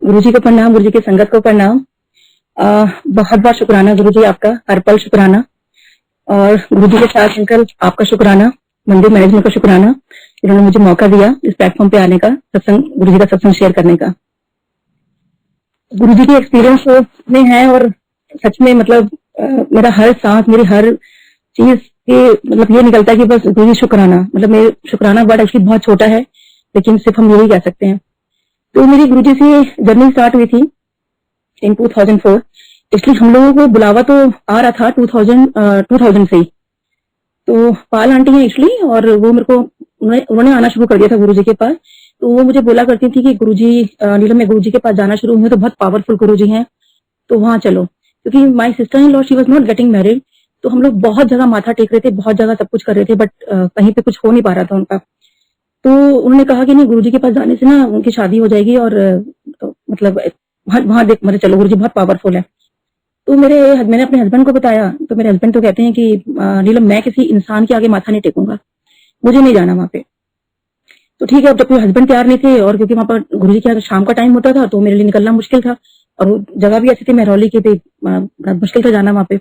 गुरुजी को प्रणाम, गुरुजी की संगत को प्रणाम। बहुत बहुत शुक्राना गुरुजी आपका, हर पल शुक्राना। और गुरुजी के साथ मिलकर आपका शुक्राना, मंदिर मैनेजमेंट का शुक्राना, इन्होंने मुझे मौका दिया इस प्लेटफॉर्म पे आने का, सत्संग गुरुजी का सत्संग शेयर करने का। गुरुजी के एक्सपीरियंस में है और सच में मतलब मेरा हर सांस, मेरी हर चीज के मतलब ये निकलता है कि बस गुरुजी शुक्राना। मतलब मेरे शुक्राना वर्ड एक्चुअली बहुत छोटा है, लेकिन सिर्फ हम यही कह सकते हैं। तो मेरी गुरुजी से जर्नी स्टार्ट हुई थी इन 2004। इसलिए हम लोगों को बुलावा तो आ रहा था 2000 से ही। तो पाल आंटी है एक्चुअली, और वो मेरे को उन्होंने आना शुरू कर दिया था गुरुजी के पास। तो वो मुझे बोला करती थी कि गुरुजी नीलम, मैं गुरुजी के पास जाना शुरू हुई तो बहुत पावरफुल गुरुजी हैं, तो वहां चलो। क्योंकि my sister in law she was not getting married, तो हम लोग बहुत जगह माथा टेक रहे थे, बहुत जगह सब कुछ कर रहे थे, बट कहीं पे कुछ हो नहीं पा रहा था उनका। तो उन्होंने कहा कि नहीं, गुरुजी के पास जाने से ना उनकी शादी हो जाएगी, और मतलब वहां देख मतलब चलो, गुरुजी बहुत पावरफुल है। तो मैंने अपने हस्बैंड को बताया, तो मेरे हस्बैंड तो कहते हैं कि नीलम, मैं किसी इंसान के आगे माथा नहीं टेकूंगा, मुझे नहीं जाना वहां पे। तो ठीक है, अब जब कोई हस्बैंड तैयार नहीं थे, और क्योंकि वहां पर गुरुजी के शाम का टाइम होता था, तो मेरे लिए निकलना मुश्किल था, और वो जगह भी ऐसी थी महरौली की, बड़ा मुश्किल था जाना वहां पे।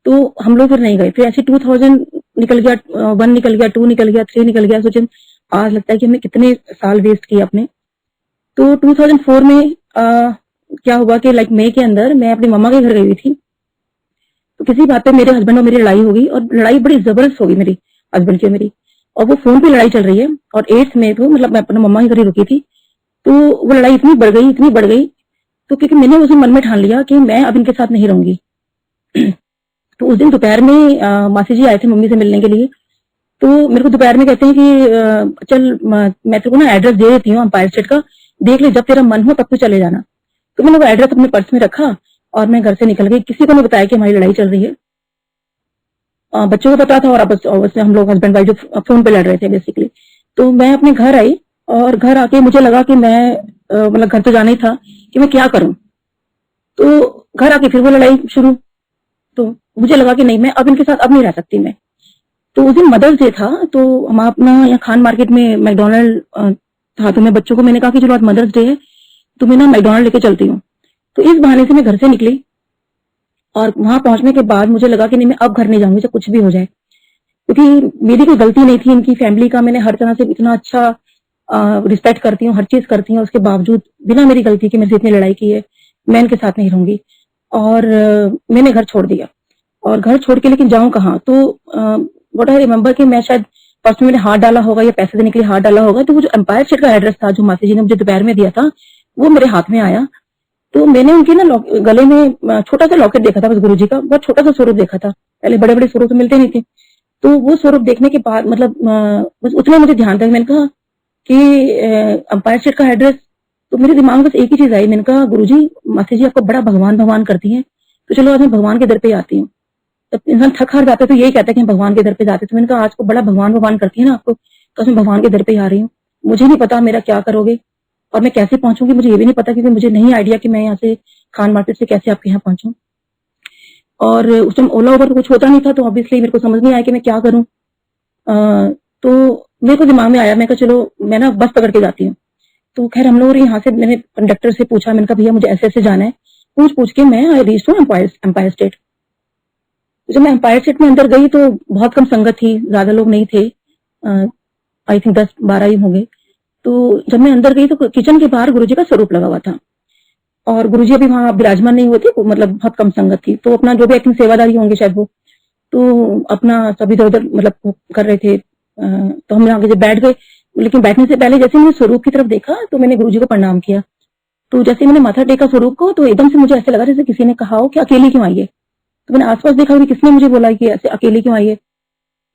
तो हम लोग फिर नहीं गए। फिर ऐसे 2000 निकल गया, 1 निकल गया, 2 निकल गया, 3 निकल गया। सोचे आज लगता है कि हमने कितने साल वेस्ट किए अपने। तो 2004 में क्या हुआ कि लाइक मई के अंदर मैं अपनी मम्मा के घर गई हुई थी। तो किसी बात पे मेरे हस्बैंड और मेरी लड़ाई हो गई, और लड़ाई बड़ी जबरदस्त हो गई मेरी हस्बैंड की मेरी। और वो फोन पे लड़ाई चल रही है, और 8th में तो मतलब मैं अपने मम्मा के घर ही रुकी थी। तो वो लड़ाई इतनी बढ़ गई, इतनी बढ़ गई, तो क्योंकि मैंने उस दिन मन में ठान लिया कि मैं अब इनके साथ नहीं रहूंगी। तो उस दिन दोपहर में मासी जी आए थे मम्मी से मिलने के लिए। तो मेरे को दोपहर में कहते हैं कि चल मैं तेरे को ना एड्रेस दे देती हूँ एम्पायर स्टेट का, देख ले, जब तेरा मन हो तब तू चले जाना। तो मैंने वो एड्रेस अपने पर्स में रखा, और मैं घर से निकल गई। किसी को नहीं बताया कि हमारी लड़ाई चल रही है। बच्चों को पता था, और आपस में हम लोग हस्बैंड वाइफ जो फोन पे लड़ रहे थे बेसिकली। तो मैं अपने घर आई, और घर आके मुझे लगा कि मैं मतलब घर तो जाना ही था, कि मैं क्या करूं। तो घर आके फिर वो लड़ाई शुरू। तो मुझे लगा कि नहीं, मैं अब इनके साथ अब नहीं रह सकती मैं। तो उस दिन मदर्स डे था, तो हम अपना यहाँ खान मार्केट में मैकडोनल्ड था। तो मैं बच्चों को मैंने कहा कि चलो आज मदर्स डे है, तो मैं ना मैकडोनल्ड लेके चलती हूँ। तो इस बहाने से मैं घर से निकली, और वहां पहुंचने के बाद मुझे लगा कि नहीं, मैं अब घर नहीं जाऊंगी, चाहे कुछ भी हो जाए। क्योंकि मेरी कोई गलती नहीं थी, इनकी फैमिली का मैंने हर तरह से इतना अच्छा रिस्पेक्ट करती हूँ, हर चीज करती हूँ, उसके बावजूद बिना मेरी गलती के मेरे से इतनी लड़ाई की है, मैं इनके साथ नहीं रहूंगी। और मैंने घर छोड़ दिया। और घर छोड़ के लेकिन जाऊं कहाँ? तो व्हाट आई रिमेम्बर कि मैं शायद फर्स्ट में मैंने हाथ डाला होगा, या पैसे देने के लिए हाथ डाला होगा, तो वो जो एम्पायर स्टेट का एड्रेस था जो मासी जी ने मुझे दोपहर में दिया था, वो मेरे हाथ में आया। तो मैंने उनके ना गले में छोटा सा लॉकेट देखा था, बस गुरुजी का बहुत छोटा सा स्वरूप देखा था। पहले बड़े बड़े स्वरूप तो मिलते नहीं थे। तो वो स्वरूप देखने के बाद मतलब बस उतना मुझे ध्यान था। मैंने कहा कि एम्पायर स्टेट का एड्रेस। तो मेरे दिमाग में बस एक ही चीज आई, मैंने कहा गुरुजी, मासी जी आपको बड़ा भगवान भगवान करती हैं, तो चलो आज मैं भगवान के दर पे आती हूँ। जब इंसान थक हार जाता है तो यही कहता है कि हम भगवान के दर पे जाते। तो मैंने कहा आज को बड़ा भगवान भगवान करती है ना आपको, तो मैं भगवान के दर पे ही आ रही हूँ। मुझे नहीं पता मेरा क्या करोगे, और मैं कैसे पहुंचूंगी मुझे ये भी नहीं पता, क्योंकि मुझे नहीं आइडिया कि मैं यहाँ से खान मार्केट से कैसे आपके यहाँ पहुंचूं। और उस टाइम ओला ओवर कुछ होता नहीं था, तो ऑब्वियसली मेरे को समझ नहीं आया कि मैं क्या करूं। तो मेरे को दिमाग में आया, मैं कहा चलो मैं ना बस पकड़ के जाती हूँ। तो खैर हम लोग यहाँ से, मैंने कंडक्टर से पूछा, मैंने कहा भैया मुझे ऐसे ऐसे जाना है। पूछ के मैं रीच हूँ एम्पायर स्टेट। जब मैं एम्पायर स्टेट में अंदर गई तो बहुत कम संगत थी, ज्यादा लोग नहीं थे, आई थिंक 10-12 ही होंगे। तो जब मैं अंदर गई तो किचन के बाहर गुरुजी का स्वरूप लगा हुआ था, और गुरुजी अभी वहां विराजमान नहीं हुए थे, मतलब बहुत कम संगत थी। तो अपना जो भी एक्टिंग सेवादारी होंगे शायद वो, तो अपना सभी इधर उधर मतलब कर रहे थे। तो हम आगे जब बैठ गए, लेकिन बैठने से पहले जैसे मैंने स्वरूप की तरफ देखा तो मैंने गुरुजी को प्रणाम किया। तो जैसे मैंने माथा टेका स्वरूप को, तो एकदम से मुझे ऐसे लगा जैसे किसी ने कहा हो कि अकेली क्यों आई है। तो मैंने आसपास देखा कि किसने मुझे बोला कि ऐसे अकेली क्यों आई है।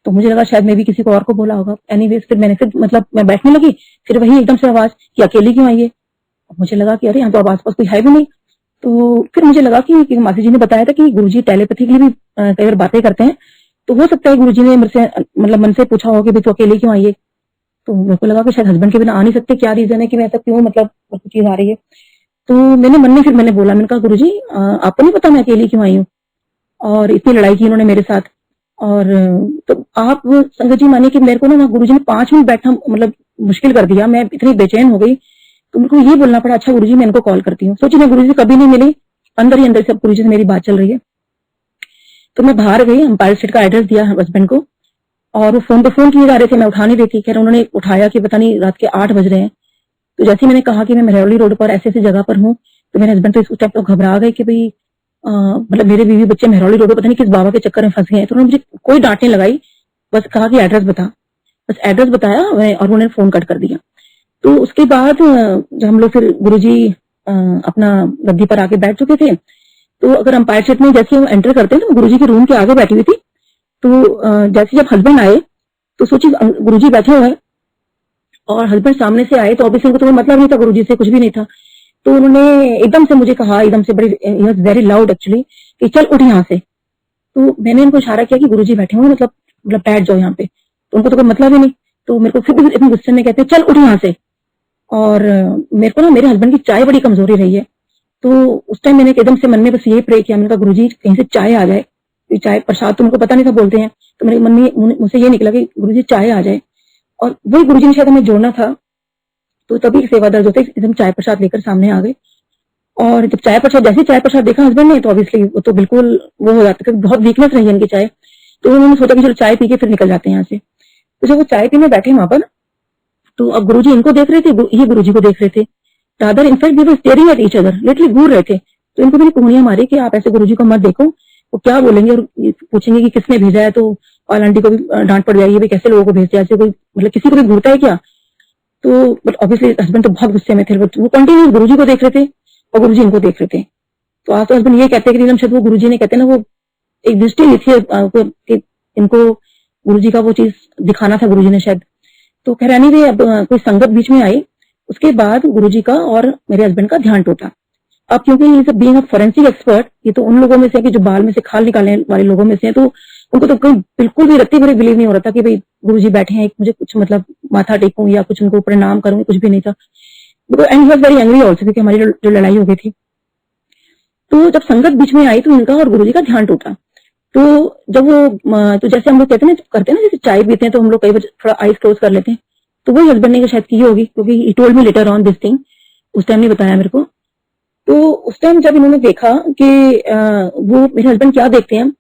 तो मुझे लगा शायद मैं भी किसी को और को बोला होगा। एनीवेज फिर मैंने मतलब मैं बैठने लगी, फिर वही एकदम से आवाज कि अकेली क्यों आई है। मुझे लगा कि अरे यहाँ तो अब आसपास कोई है भी नहीं। तो फिर मुझे लगा कि मासी जी ने बताया था कि गुरुजी टेलीपैथी के लिए भी कई बार बातें करते हैं, तो हो सकता है गुरुजी ने मेरे से मतलब मन से पूछा हो कि भाई तू अकेले क्यों आई है। तो मेरे को लगा कि शायद हस्बैंड के बिना आ नहीं सकते, क्या रीजन है कि मैं ऐसा क्यों मतलब चीज आ रही है। तो मैंने मन में फिर मैंने बोला, मैंने कहा गुरुजी आपको नहीं पता मैं अकेली क्यों आई हूँ, और इतनी लड़ाई की इन्होंने मेरे साथ। और तो आप संगत जी मानिए कि मेरे को ना गुरुजी ने 5 मिनट बैठना मतलब मुश्किल कर दिया। मैं इतनी बेचैन हो गई तो मेरे को ये बोलना पड़ा, अच्छा गुरुजी मैं इनको कॉल करती हूँ। सोचिए मैं गुरुजी से कभी नहीं मिली, अंदर ही अंदर से गुरुजी से मेरी बात चल रही है। तो मैं बाहर गई, एम्पायर स्टेट का एड्रेस दिया हस्बैंड को, और वो फोन पे फोन किए जा रहे थे, मैं उठा नहीं रही थी। खैर उन्होंने उठाया कि पता नहीं रात के 8 बज रहे हैं। तो जैसे ही मैंने कहा कि मैं महरौली रोड पर ऐसे ऐसी जगह पर हूँ, तो मेरे हस्बैंड तो उस टाइम तो घबरा गए कि भाई मतलब मेरे बीवी बच्चे महरौली रोड पर पता नहीं किस बाबा के चक्कर में फंस गए हैं। तो उन्होंने मुझे कोई डांट नहीं लगाई, बस कहा कि एड्रेस बता। बस एड्रेस बताया और उन्होंने फोन कट कर दिया। तो उसके बाद जब हम लोग फिर गुरुजी अपना गद्दी पर आके बैठ चुके थे, तो अगर अंपायर स्टेट में जैसे हम एंटर करते हैं तो गुरुजी के रूम के आगे बैठी हुई थी। तो जैसे जब हस्बैंड आए तो सोचिए गुरुजी बैठे हुए हैं और हस्बैंड सामने से आए, तो ऑब्वियसली उनको तो मतलब नहीं था गुरुजी से, कुछ भी नहीं था। तो उन्होंने एकदम से मुझे कहा, एकदम से बड़ी, वेरी लाउड एक्चुअली, कि चल उठ यहाँ से। तो मैंने उनको इशारा किया कि गुरुजी बैठे हुए, मतलब बैठ जाओ यहाँ पे। तो उनको तो कोई मतलब ही नहीं। तो मेरे को फिर भी इतने गुस्से में कहते चल उठ यहाँ से। और मेरे को ना मेरे हस्बैंड की चाय बड़ी कमजोरी रही है। तो उस टाइम मैंने एकदम से मन में बस ये प्रे किया, मैंने कहा गुरुजी कहीं से चाय आ जाए। चाय प्रसाद तो उनको पता नहीं था बोलते हैं। तो मेरे मन में मुझसे ये निकला कि गुरुजी चाय आ जाए, और वही गुरुजी ने शायद हमें जोड़ना था। तो तभी सेवा दर्ज होते एकदम चाय प्रसाद लेकर सामने आ गए। और जब चाय प्रसाद, जैसे चाय प्रसाद देखा हस्बैंड ने, तो ऑब्वियसली वो तो बिल्कुल वो हो जाता है, बहुत वीकनेस रही है इनकी चाय। तो उन्होंने सोचा कि चलो चाय पी के फिर निकल जाते हैं यहाँ से। तो जब वो चाय पीने बैठे वहां पर, तो अब गुरुजी इनको देख रहे थे, ये गुरुजी को देख रहे थे। Rather in fact they were staring at each other, literally घूर रहे थे। तो इनको मैंने कुंगलियां मारी कि आप ऐसे गुरुजी को मत देखो, वो क्या बोलेंगे और पूछेंगे कि किसने भेजा है। तो ऑयल आंटी को भी डांट पड़ जाएगी, भाई कैसे लोगों को भेजते हैं, ऐसे कोई मतलब किसी को भी घूरता है क्या। तो बट ऑब्वियसली हस्बैंड तो बहुत गुस्से में थे, वो कंटिन्यू गुरुजी को देख रहे थे और गुरुजी इनको देख रहे थे। तो आज तो हस्बैंड ये कहते हैं कि शायद वो गुरुजी ने, कहते हैं ना, वो एक दृष्टि ली थी कि इनको गुरुजी का वो चीज दिखाना था गुरुजी ने शायद। तो खैर एनीवे, अब कोई संगत बीच में आई, उसके बाद गुरुजी का और मेरे हस्बैंड का ध्यान टूटा। अब क्योंकि ये सब बीइंग अ फोरेंसिक एक्सपर्ट, ये तो उन लोगों में से कि जो बाल में से खाल निकालने वाले लोगों में से है, तो उनको तो कोई बिल्कुल भी रत्ती भर बिलीव नहीं हो रहा था कि भाई गुरुजी बैठे हैं, मुझे कुछ मतलब माथा टेकूं या कुछ उनको प्रणाम करूं, कुछ भी नहीं था। And he was very angry also, क्योंकि हमारी जो लड़ाई हो गई थी। तो जब संगत बीच में आई तो इनका और गुरुजी का ध्यान टूटा। तो जब वो तो जैसे हम लोग कहते हैं ना, जैसे चाय पीते हैं तो हम लोग कई बार थोड़ा आईज क्लोज कर लेते हैं, तो वही हस्बैंड ने शायद की होगी, क्योंकि he told me later on this thing, उस टाइम नहीं बताया मेरे को। तो उस टाइम जब इन्होंने देखा कि वो मेरे हस्बैंड क्या देखते हैं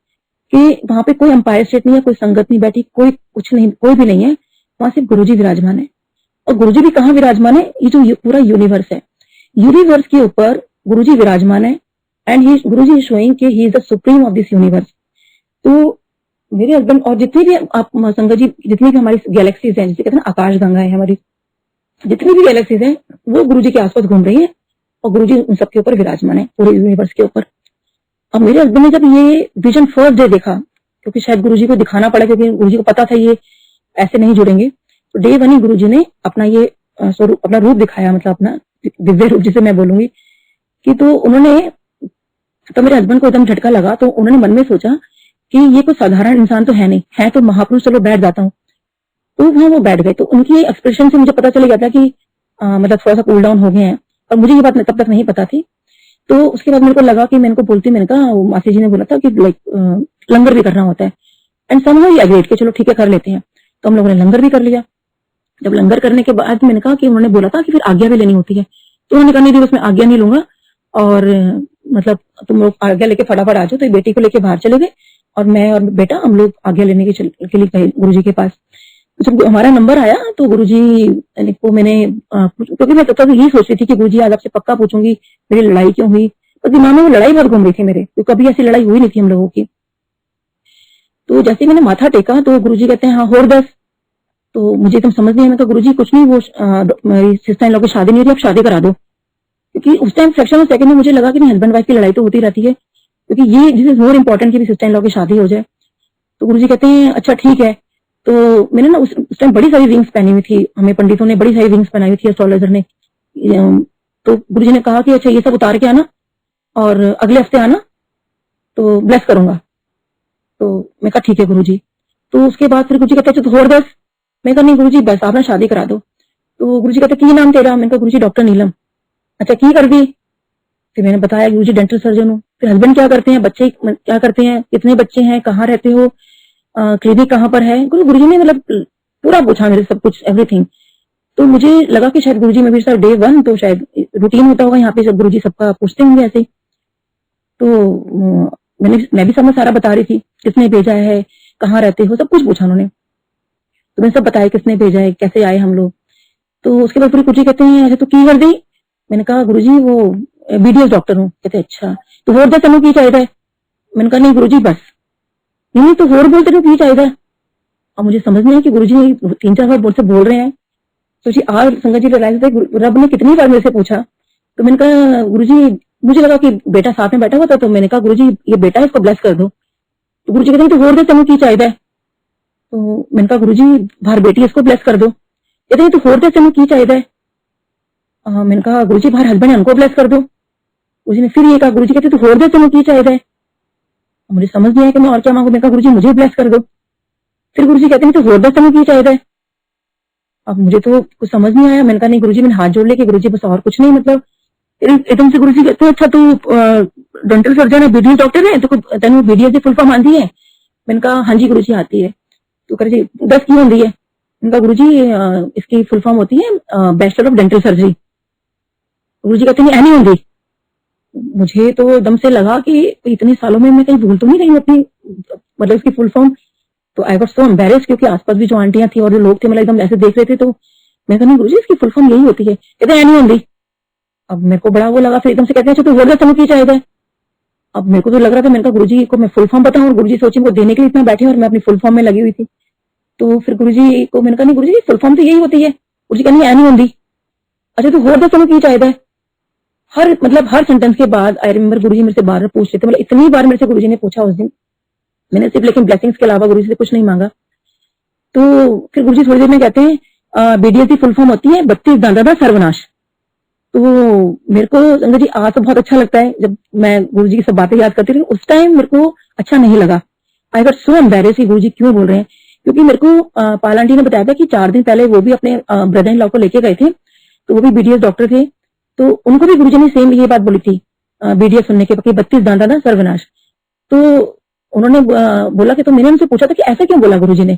कि वहां पे कोई अंपायर स्टेट नहीं है, कोई संगत नहीं बैठी, कोई कुछ नहीं, कोई भी नहीं है, वहां सिर्फ गुरुजी विराजमान है। और गुरुजी भी कहाँ विराजमान है, ये जो पूरा यूनिवर्स है, यूनिवर्स के ऊपर गुरुजी विराजमान है। And he Guruji is showing कि he is the supreme of this universe. तो मेरे हस्बैंड और जितनी भी आप संगत जी, जितनी भी हमारी गैलेक्सीज हैं, जिसे कहते हैं ना आकाश गंगा है हमारी, जितनी भी गैलेक्सीज हैं वो गुरुजी के आसपास घूम रही है और गुरुजी उन सबके ऊपर विराजमान है, पूरे यूनिवर्स के ऊपर। अब मेरे हस्बैंड ने जब ये विजन फर्स्ट डे देखा, क्योंकि शायद गुरुजी को दिखाना पड़ा, क्योंकि गुरुजी को पता था ये ऐसे नहीं जुड़ेंगे, तो डे वन ही गुरुजी ने अपना ये स्वरूप, अपना रूप दिखाया, मतलब अपना दिव्य रूप जिसे मैं बोलूंगी कि। तो उन्होंने, तो मेरे हस्बैंड को एकदम झटका लगा। तो उन्होंने मन में सोचा कि ये कोई साधारण इंसान तो है नहीं, है तो महापुरुष, चलो बैठ जाता हूँ। तो वहां वो बैठ गए। तो उनकी एक्सप्रेशन से मुझे पता चल गया था कि मतलब थोड़ा सा कूल डाउन हो गए हैं, और मुझे ये बात तब तक नहीं पता थी। तो उसके बाद मेरे को लगा कि मैं इनको बोलती, मैंने कहा मासी जी ने बोला था कि लाइक लंगर भी करना होता है। एंड समहाउ ही एग्रीड कि चलो ठीक है कर लेते हैं। तो हम लोगों ने लंगर भी कर लिया। जब लंगर करने के बाद मैंने कहा कि उन्होंने बोला था कि फिर आज्ञा भी लेनी होती है। तो उन्होंने कहा नहीं, उसमें आज्ञा नहीं लूंगा, और मतलब तुम लोग आज्ञा लेके फटाफट आ जाओ। तो बेटी को लेके बाहर चले गए और मैं और बेटा हम लोग आज्ञा लेने के लिए गए गुरुजी के पास। जब हमारा नंबर आया तो गुरुजी को मैंने क्योंकि मैं तब यही सोच रही थी कि गुरुजी आज आपसे पक्का पूछूंगी मेरी लड़ाई क्यों हुई, तो दिमाग में वो लड़ाई बहुत घूम रही थी मेरे, क्योंकि कभी ऐसी लड़ाई हुई नहीं थी हम लोगों की। तो जैसे मैंने माथा टेका तो गुरुजी कहते हैं हाँ होर दस। तो मुझे एकदम समझ नहीं आया। मैं कहा गुरुजी कुछ नहीं, वो मेरी सिस्टर इन लोग की शादी नहीं हो रही, आप शादी करा दो। क्योंकि उस टाइम फ्रैक्शन ऑफ सेकंड में मुझे लगा कि हस्बैंड वाइफ की लड़ाई तो होती रहती है, क्योंकि ये दिस इज मोर इम्पोर्टेंट कि सिस्टर इन लॉ की शादी हो जाए। तो गुरुजी कहते हैं अच्छा ठीक है। तो मैंने ना उस टाइम बड़ी सारी रिंग्स पहनी हुई थी, हमें पंडितों ने बड़ी सारी रिंग्स पहनाई हुई थी, एस्ट्रोलॉजर ने। तो गुरुजी ने कहा कि अच्छा ये सब उतार के आना और अगले हफ्ते आना तो ब्लेस करूंगा। तो मैं कहा ठीक है गुरुजी। तो उसके बाद फिर गुरुजी कहते तो और बस। मैं कहा नहीं गुरुजी बस, आप ना शादी करा दो। तो गुरुजी कहते की नाम तेरा? मैंने कहा गुरुजी डॉक्टर नीलम। अच्छा की कर दी? फिर मैंने बताया गुरुजी डेंटल सर्जन हूँ। फिर हस्बैंड क्या करते हैं, बच्चे क्या करते हैं, कितने बच्चे हैं, कहाँ रहते हो, क्लिनिक कहाँ पर है? गुरुजी ने मतलब पूरा पूछा मेरे सब कुछ, एवरीथिंग। तो मुझे लगा कि शायद गुरुजी में भी डे 1 तो शायद रूटीन होता होगा यहाँ पे, सब गुरुजी सबका पूछते होंगे ऐसे ही। तो मैं भी सब में सारा बता रही थी, किसने भेजा है, कहाँ रहते हो, सब कुछ पूछा उन्होंने। तो मैंने सब बताया किसने भेजा है, कैसे आए हम लोग। तो उसके बाद पूरी गुरुजी कहते हैं अच्छा तो की कर दी। मैंने कहा गुरुजी वो BDS डॉक्टर हूँ। कहते अच्छा तो होर दस तेनों की चाहिए। मैंने कहा नहीं गुरुजी बस। नहीं तो होर बोलते हो की चाहिए। अब मुझे समझ नहीं है कि गुरुजी 3-4 बार से बोल रहे हैं। सोचिए आज संगत जी रियलाइज होता रब ने कितनी बार मेरे से पूछा। तो मैंने कहा गुरुजी, मुझे लगा कि बेटा साथ में बैठा हुआ था, तो मैंने कहा गुरुजी ये बेटा है, इसको ब्लेस कर दो। तो गुरुजी कहते हैं तो होर दे तेनों की चाहिए। तो मैंने कहा गुरुजी बाहर बेटी है, इसको ब्लेस कर दो। कहते हैं तो होर दे तेनों की चाहिए। मैंने कहा गुरुजी बाहर हस्बैंड है, उनको ब्लेस कर दो। गुरुजी ने फिर ये कहा, गुरुजी कहते तो होर दे तेनों की चाहिए। मुझे समझ नहीं आया कि मैं और क्या मांगू। मैंने कहा गुरुजी मुझे ब्लेस कर दो। फिर गुरुजी कहते हैं तो होर दे तेनों की चाहिए। अब मुझे तो कुछ समझ नहीं आया। मैंने कहा नहीं गुरुजी, मैंने हाथ जोड़ लेके गुरुजी बस और कुछ नहीं, मतलब एकदम से गुरुजी कहते हैं अच्छा तू डेंटल सर्जन है, BDS डॉक्टर है, तो तेन BDS की फुल फॉर्म आती है। मैंने कहा हाँ जी गुरुजी आती है। तो कह रहे 10 की होती है। मैंने कहा गुरुजी इसकी फुल फॉर्म होती है बैचलर ऑफ डेंटल सर्जरी। गुरुजी कहते हैं ऐनी होती। मुझे तो एकदम से लगा कि इतने सालों में मैं कहीं भूल तो नहीं रही अपनी, मतलब इसकी फुल फॉर्म। तो आई गॉट सो एम्बेरेस्ड, क्योंकि आसपास भी जो आंटियां थी और जो लोग थे मतलब एकदम ऐसे देख रहे थे। तो मैं कहा गुरुजी इसकी फुल फॉर्म यही होती है। कहते हैं नहीं होती। अब मेरे को बड़ा वो लगा, फिर एकदम से कहते हैं तो वर्ड समझ की चाहिए। अब मेरे को तो लग रहा था, मैंने कहा गुरुजी को मैं फुल फॉर्म बताऊं, और गुरुजी सोची वो देने के लिए इतना बैठे और मैं अपनी फुल फॉर्म में लगी हुई थी। तो फिर गुरुजी को मैंने कहा नहीं गुरुजी फुल फॉर्म तो यही होती है। गुरुजी कहनी ऐनी होती। अच्छा तो वर्ड समझ की चाहिए। हर सेंटेंस के बाद आई रिमेम्बर गुरुजी मेरे से बार बार पूछ रहे थे, मतलब इतनी बार मेरे से गुरुजी ने पूछा उस दिन। मैंने सिर्फ लेकिन ब्लेसिंग्स के अलावा गुरुजी से कुछ नहीं मांगा। तो फिर गुरुजी थोड़ी देर में कहते हैं BDS की फुल फॉर्म होती है 32 दांता सर्वनाश। तो मेरे को संगत जी आज तो बहुत अच्छा लगता है, जब मैं गुरुजी की सब बातें याद करती रही उस टाइम मेरे को अच्छा नहीं लगा। आई गॉट सो एम्बेरेस्ड गुरुजी क्यों बोल रहे हैं, क्योंकि मेरे को पाल आंटी ने बताया था कि 4 दिन पहले वो भी अपने ब्रदर इन लॉ को लेके गए थे, तो वो भी BDS डॉक्टर थे। तो उनको भी गुरुजी ने सेम ये बात बोली थी BDS सुनने के बाद 32 दांता था सर्वनाश। तो उन्होंने बोला कि तो मैंने उनसे पूछा था कि ऐसा क्यों बोला गुरुजी ने।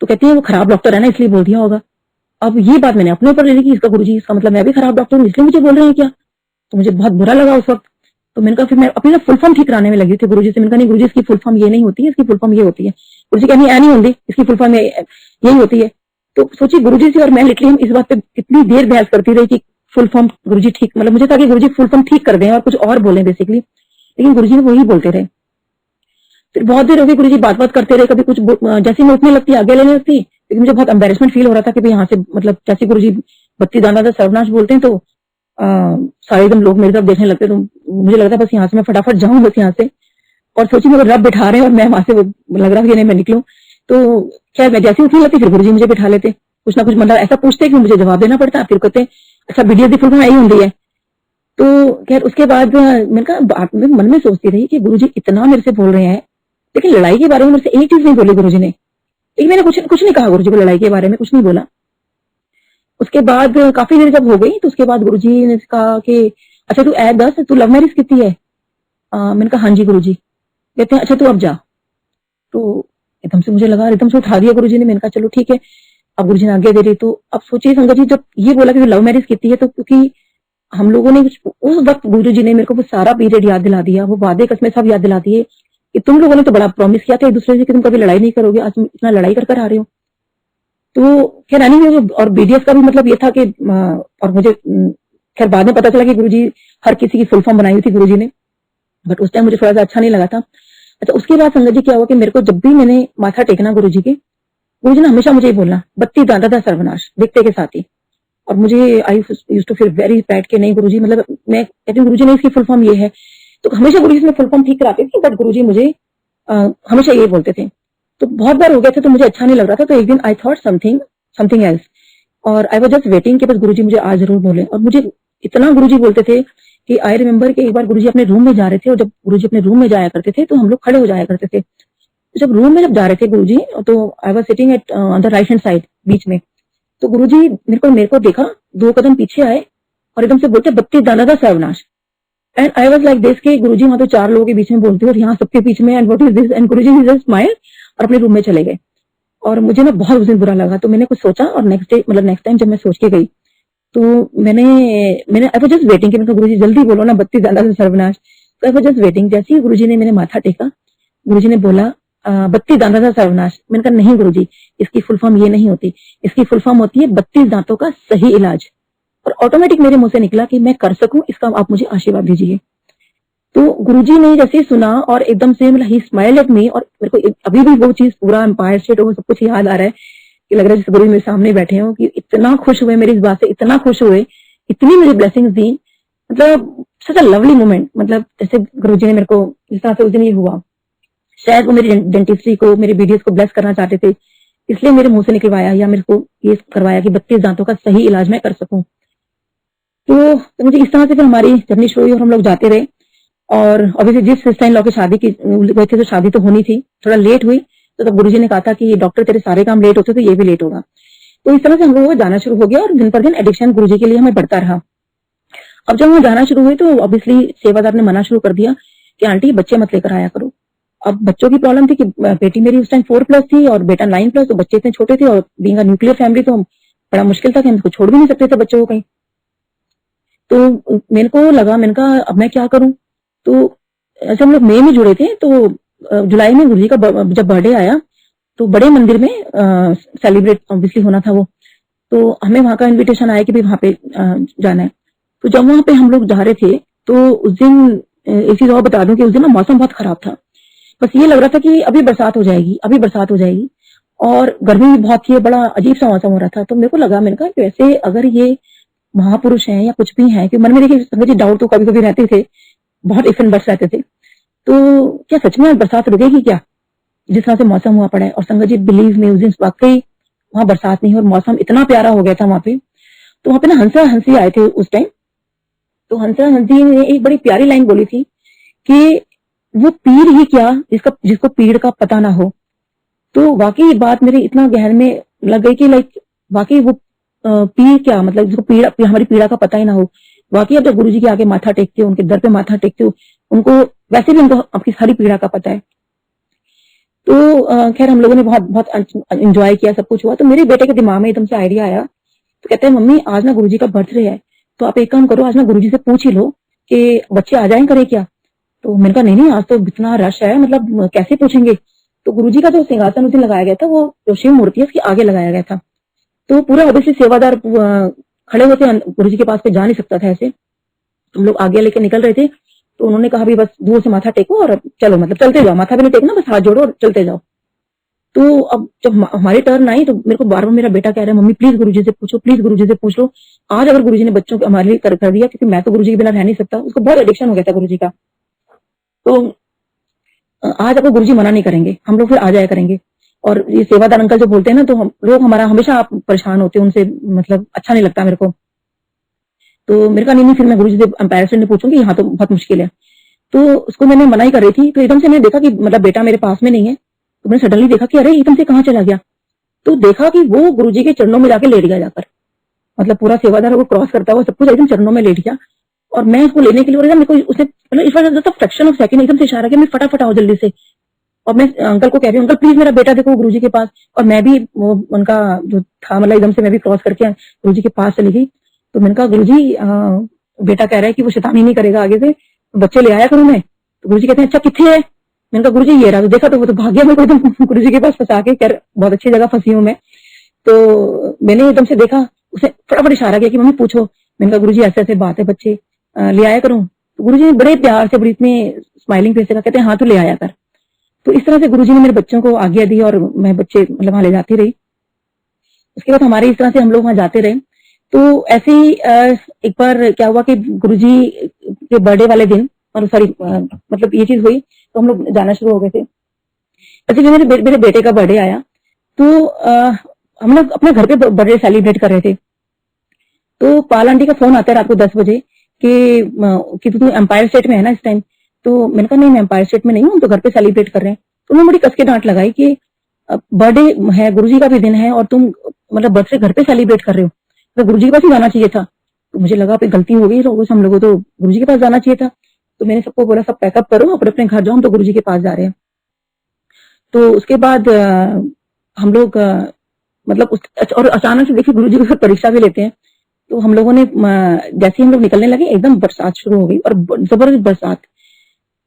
तो कहती है वो खराब डॉक्टर है ना, इसलिए बोल दिया होगा। अब ये बात मैंने अपने ऊपर ले ली कि इसका गुरुजी, इसका मतलब मैं भी खराब डॉक्टर हूँ इसलिए मुझे बोल रहे हैं क्या। तो मुझे बहुत बुरा लगा उस वक्त। तो मैंने कहा फिर मैं अपनी फुल फॉर्म ठीक कराने में लगी थी गुरुजी से। मैंने कहा नहीं गुरुजी इसकी फुल फॉर्म ये नहीं होती है, इसकी फुल फॉर्म ये होती है। गुरुजी कहनी ऐ नहीं होती, इसकी फुल फॉर्म यही होती है। तो सोचिए गुरुजी से और मैं लिटरली हम इस बात पे कितनी देर बहस करती रही कि फुल फॉर्म गुरुजी ठीक, मतलब मुझे था कि गुरुजी फुल फॉर्म ठीक कर दें और कुछ और बोले बेसिकली, लेकिन गुरुजी वही बोलते रहे। फिर बहुत देर हो गई गुरुजी बात करते रहे, कभी कुछ जैसे मैं उठने लगती आगे लेने लगती, लेकिन मुझे बहुत एम्बेरसमेंट फील हो रहा था कि भाई यहाँ से मतलब जैसे गुरुजी 32 दांता सर्वनाश बोलते हैं तो सारे एकदम लोग मेरी तरफ देखने लगते। तो मुझे लगता बस यहाँ से मैं फटाफट जाऊं बस यहाँ से, और सोची मेरे रब बिठा रहे हैं और मैं वहां से लग रहा है नहीं मैं निकलूं। तो खैर मैं जैसे उठने लगती फिर गुरुजी मुझे बिठा लेते, कुछ ना कुछ मतलब ऐसा पूछते कि मुझे जवाब देना पड़ता। फिर कहते अच्छा BDS की फुल फॉर्म यही होती है। तो खैर उसके बाद मैंने कहा मन में सोचती रही कि गुरुजी इतना मेरे से बोल रहे हैं, लेकिन लड़ाई के बारे में मेरे से एक चीज नहीं बोली गुरुजी ने। एक मैंने कुछ नहीं कहा गुरुजी को, लड़ाई के बारे में कुछ नहीं बोला। उसके बाद काफी देर जब हो गई तो उसके बाद गुरुजी ने कहा कि अच्छा तू ऐ दस तू लव मैरिज की है। मैंने कहा हाँ जी गुरुजी। कहते हैं अच्छा तू अब जा। तो एकदम से मुझे लगा, एकदम से उठा दिया गुरुजी ने। मैंने कहा चलो ठीक है। अब गुरुजी ने आगे दे रही। तो अब सोचिए संगत जी जब ये बोला कि लव मैरिज की है, तो क्योंकि हम लोगों ने उस वक्त गुरुजी ने मेरे को वो सारा पीरियड याद दिला दिया, वो वादे कसमें सब याद दिला दिए कि तुम लोगों ने तो बड़ा प्रॉमिस किया था एक दूसरे से कि तुम कभी लड़ाई नहीं करोगे, आज तुम इतना लड़ाई कर आ रहे हो। तो खैर और BDS का भी मतलब ये था कि और मुझे खैर बाद में पता चला कि गुरुजी हर किसी की फुल फॉर्म बनाई हुई थी गुरुजी ने, बट उस टाइम मुझे थोड़ा सा अच्छा नहीं लगा था। अच्छा उसके बाद संगत जी क्या हुआ कि मेरे को जब भी मैंने माथा टेकना गुरुजी के, गुरुजी ने हमेशा मुझे बोलना 32 दांता था सर्वनाश दिखते के साथ ही। और मुझे I used to feel very bad कि नहीं गुरुजी, मतलब मैं कहती हूँ गुरुजी ने इसकी फुल फॉर्म ये है। तो हमेशा गुरुजी इसमें फुल फॉर्म ठीक कराते थे, बट गुरुजी मुझे हमेशा ये बोलते थे। तो बहुत बार हो गया था तो मुझे अच्छा नहीं लग रहा था। तो एक दिन आई थॉट समथिंग एल्स, और आई वाज जस्ट वेटिंग कि बस गुरुजी मुझे आज जरूर बोले। और मुझे इतना गुरुजी बोलते थे कि आई रिमेम्बर कि एक बार गुरुजी अपने रूम में जा रहे थे, और जब गुरुजी अपने रूम में जाया करते थे तो हम लोग खड़े हो जाया करते थे। तो जब रूम में जब जा रहे थे गुरुजी, तो I was sitting at on the right hand side बीच में। तो गुरुजी मेरे को देखा, 2 कदम पीछे आए और एकदम से बोलते 32 दाना था सर्वनाश। And I was like this कि गुरुजी वहां तो 4 लोगों के बीच में बोलते हो और यहाँ सबके बीच में, and what is this, and Guruji just smile और अपने रूम में चले गए। और मुझे ना बहुत उस दिन बुरा लगा। तो मैंने कुछ सोचा और नेक्स्ट डे मतलब नेक्स्ट टाइम जब मैं सोच के गई तो मैंने मैंने आई वाज जस्ट वेटिंग कि मतलब गुरुजी जल्दी बोलो ना, बत्ती ज्यादा से सर्वनाश। तो आई वाज जस्ट वेटिंग, जैसे ही गुरुजी ने मैंने माथा टेका, गुरुजी ने बोला बत्तीस दांतों का सर्वनाश। मैंने कहा नहीं गुरुजी, इसकी फुल फॉर्म ये नहीं होती, इसकी फुल फॉर्म होती है 32 दांतों का सही इलाज। और ऑटोमेटिक मेरे मुंह से निकला कि मैं कर सकूं इसका, आप मुझे आशीर्वाद दीजिए। तो गुरुजी ने जैसे सुना और एकदम से मतलब ही स्माइल्ड एट मी, और मेरे को अभी भी वो चीज पूरा एम्पायर स्टेट वो सब कुछ याद आ रहा है कि लग रहा है जैसे गुरुजी मेरे सामने बैठे हो, कि इतना खुश हुए मेरी इस बात से, इतना खुश हुए, इतनी मुझे ब्लेसिंग्स दी। मतलब सच अ लवली मोमेंट। मतलब जैसे गुरुजी ने मेरे को जिस तरह से उस दिन ये हुआ, शायद वो मेरी डेंटिस्ट्री को, मेरे बीडीएस को ब्लेस करना चाहते थे, इसलिए मेरे मुंह से निकलवाया या मेरे को ये करवाया कि 32 दांतों का सही इलाज मैं कर सकूं। तो मुझे इस तरह से फिर हमारी जर्नी शुरू हुई और हम लोग जाते रहे। और ऑब्वियसली जिस सिस्टर इन लॉ की शादी की वैसे तो शादी तो होनी थी, थोड़ा लेट हुई, तो तब गुरुजी ने कहा था कि डॉक्टर तेरे सारे काम लेट होते तो ये भी लेट होगा। तो इस तरह से हम लोगों को जाना शुरू हो गया और दिन पर दिन एडिक्शन गुरुजी के लिए हमें बढ़ता रहा। अब जब वहां जाना शुरू हुई तो ऑब्वियसली सेवादार ने मना शुरू कर दिया कि आंटी बच्चे मत लेकर आया करो। अब बच्चों की प्रॉब्लम थी कि बेटी मेरी उस टाइम 4+ थी और बेटा 9+, तो बच्चे इतने छोटे थे और बीइंग अ न्यूक्लियर फैमिली तो बड़ा मुश्किल था कि हम उसको छोड़ भी नहीं सकते थे बच्चों को कहीं। तो मेरे को लगा, मैंने कहा अब मैं क्या करूं। तो ऐसे हम लोग मई में जुड़े थे, तो जुलाई में गुरुजी का जब बर्थडे आया तो बड़े मंदिर में सेलिब्रेट ऑब्वियसली होना था वो, तो हमें वहां का इनविटेशन आया कि भाई वहां पे जाना है। तो जब वहां पे हम लोग जा रहे थे तो उस दिन एक चीज और बता दूं कि उस दिन ना मौसम बहुत खराब था। बस ये लग रहा था कि अभी बरसात हो जाएगी, अभी बरसात हो जाएगी, और गर्मी भी बहुत थी, बड़ा अजीब सा मौसम हो रहा था। तो मेरे को लगा, मैंने कहा वैसे अगर ये महापुरुष हैं या कुछ भी हैं, कि मन में देखिए संगत जी डाउट तो कभी कभी रहते थे, बहुत इफ एंड बट्स रहते थे, तो क्या सच में आज बरसात रुकेगी क्या, जिस तरह से मौसम हुआ पड़ा है। और संगत जी बिलीव में उस दिन वाकई वहां बरसात नहीं, और मौसम इतना प्यारा हो गया था वहां पे। तो वहां पे ना हंसा हंसी आए थे उस टाइम। तो हंसा हंसी ने एक बड़ी प्यारी लाइन बोली थी कि वो पीर ही क्या जिसको पीड़ का पता ना हो। तो वाकई ये बात मेरे इतना गहन में लग गई कि लाइक वाकई वो पीर क्या, मतलब जिसको पीड़ा, हमारी पीड़ा का पता ही ना हो। वाकई अब जब गुरुजी के आगे माथा टेकते हो, उनके दर पे माथा टेकते हो, उनको वैसे भी उनको आपकी सारी पीड़ा का पता है। तो खैर हम लोगों ने बहुत बहुत एंजॉय किया, सब कुछ हुआ। तो मेरे बेटे के दिमाग में एकदम से आइडिया आया, तो कहते हैं मम्मी आज ना गुरुजी का बर्थडे है, तो आप एक काम करो, आज ना गुरुजी से पूछ ही लो कि बच्चे आ जाएं करे क्या। तो मैंने कहा नहीं नहीं, आज तो इतना रश है, मतलब कैसे पूछेंगे। तो गुरुजी का जो सिंहासन उस दिन लगाया गया था, वो जो शिव मूर्ति है उसके आगे लगाया गया था। तो पूरा ऑब्वियसली सेवादार खड़े होते, गुरुजी के पास कोई जा नहीं सकता था ऐसे। हम लोग आगे लेके निकल रहे थे, तो उन्होंने कहा भी बस दूर से माथा टेको और चलो, मतलब चलते जाओ, माथा भी नहीं टेकना, बस हाथ जोड़ो और चलते जाओ। तो अब जब हमारी टर्न आई तो मेरे को बार बार मेरा बेटा कह रहा है मम्मी प्लीज गुरुजी से पूछो, प्लीज गुरुजी से पूछ लो। आज अगर गुरुजी ने बच्चों को हमारे लिए कर दिया, क्योंकि मैं तो गुरुजी के बिना रह नहीं सकता, उसको बहुत एडिक्शन हो गया था गुरुजी का। तो आज आपको गुरुजी मना नहीं करेंगे, हम लोग फिर आ जाया करेंगे। और ये सेवादार अंकल जो बोलते हैं ना, तो हम लोग हमारा हमेशा आप परेशान होते हैं उनसे, मतलब अच्छा नहीं लगता मेरे को। तो मेरे कहा नहीं नहीं, फिर मैं गुरुजी से एम्पायर से पूछूंगी, यहाँ तो बहुत मुश्किल है। तो उसको मैंने मना ही कर रही थी, तो एकदम से मैंने देखा कि मतलब बेटा मेरे पास में नहीं है। तो मैंने सडनली देखा कि अरे एकदम से कहाँ चला गया। तो देखा कि वो गुरुजी के चरणों में जाके लेट गया जाकर, मतलब पूरा सेवादार वो क्रॉस करता हुआ सब कुछ एकदम चरणों में लेट गया। और मैं उसको लेने के लिए मेरे को उसने मतलब इस बार फ्रैक्शन ऑफ सेकंड एकदम से इशारा किया, मैं फटाफट आओ जल्दी से। और मैं अंकल को कह रही हूँ, अंकल प्लीज मेरा बेटा देखो गुरुजी के पास। और मैं भी वो उनका जो था, मतलब एकदम से मैं भी क्रॉस करके गुरुजी के पास चली गई। तो मैंने कहा गुरुजी बेटा कह रहा है कि वो शैतानी नहीं करेगा आगे से, तो बच्चे ले आया करूं मैं। तो गुरुजी कहते हैं अच्छा किथे है। मैंने कहा गुरुजी ये रहा। तो देखा तो वो तो भाग गया मेरे को एकदम गुरुजी के पास फंसा के, खैर बहुत अच्छी जगह फंसी हूँ मैं। तो मैंने एकदम से देखा, उसे फटाफट इशारा किया कि मम्मी पूछो। मैंने कहा गुरुजी ऐसे ऐसे बात है, बच्चे ले आया करूं। तो गुरुजी ने बड़े प्यार से, बड़ी इतनी स्माइलिंग फेस से कहा, कहते हैं हाँ तो ले आया कर। तो इस तरह से गुरुजी ने मेरे बच्चों को आज्ञा दी और मैं बच्चे मतलब वहां ले जाती रही। उसके बाद हमारे इस तरह से हम लोग वहां जाते रहे। तो ऐसे ही एक बार क्या हुआ कि गुरुजी के बर्थडे वाले दिन, और सॉरी मतलब ये चीज हुई, तो हम लोग जाना शुरू हो गए थे। अच्छा जब मेरे बेटे का बर्थडे आया, तो हम लोग अपने घर पे बर्थडे सेलिब्रेट कर रहे थे। तो पाल आंटी का फोन आता है रात को 10 बजे कि तू एम्पायर स्टेट में है ना इस टाइम। तो मैंने कहा नहीं मैं एम्पायर स्टेट में नहीं हूँ, हम तो घर पे सेलिब्रेट कर रहे हैं। तो उन्होंने बड़ी कस के डांट लगाई कि बर्थडे है, गुरुजी का भी दिन है, और तुम मतलब बर्थडे घर पे सेलिब्रेट कर रहे हो, तो गुरुजी के पास ही जाना चाहिए था। तो मुझे लगा गलती हो गई, हम लोगों तो गुरुजी के पास जाना चाहिए था। तो मैंने सबको बोला सब पैकअप करो, अपने अपने घर जाओ, हम तो गुरुजी के पास जा रहे हैं। तो उसके बाद हम लोग मतलब और अचानक से देखिए गुरुजी की परीक्षा भी लेते हैं। तो हम लोगों ने जैसे ही हम लोग निकलने लगे एकदम बरसात शुरू हो गई और जबरदस्त बरसात,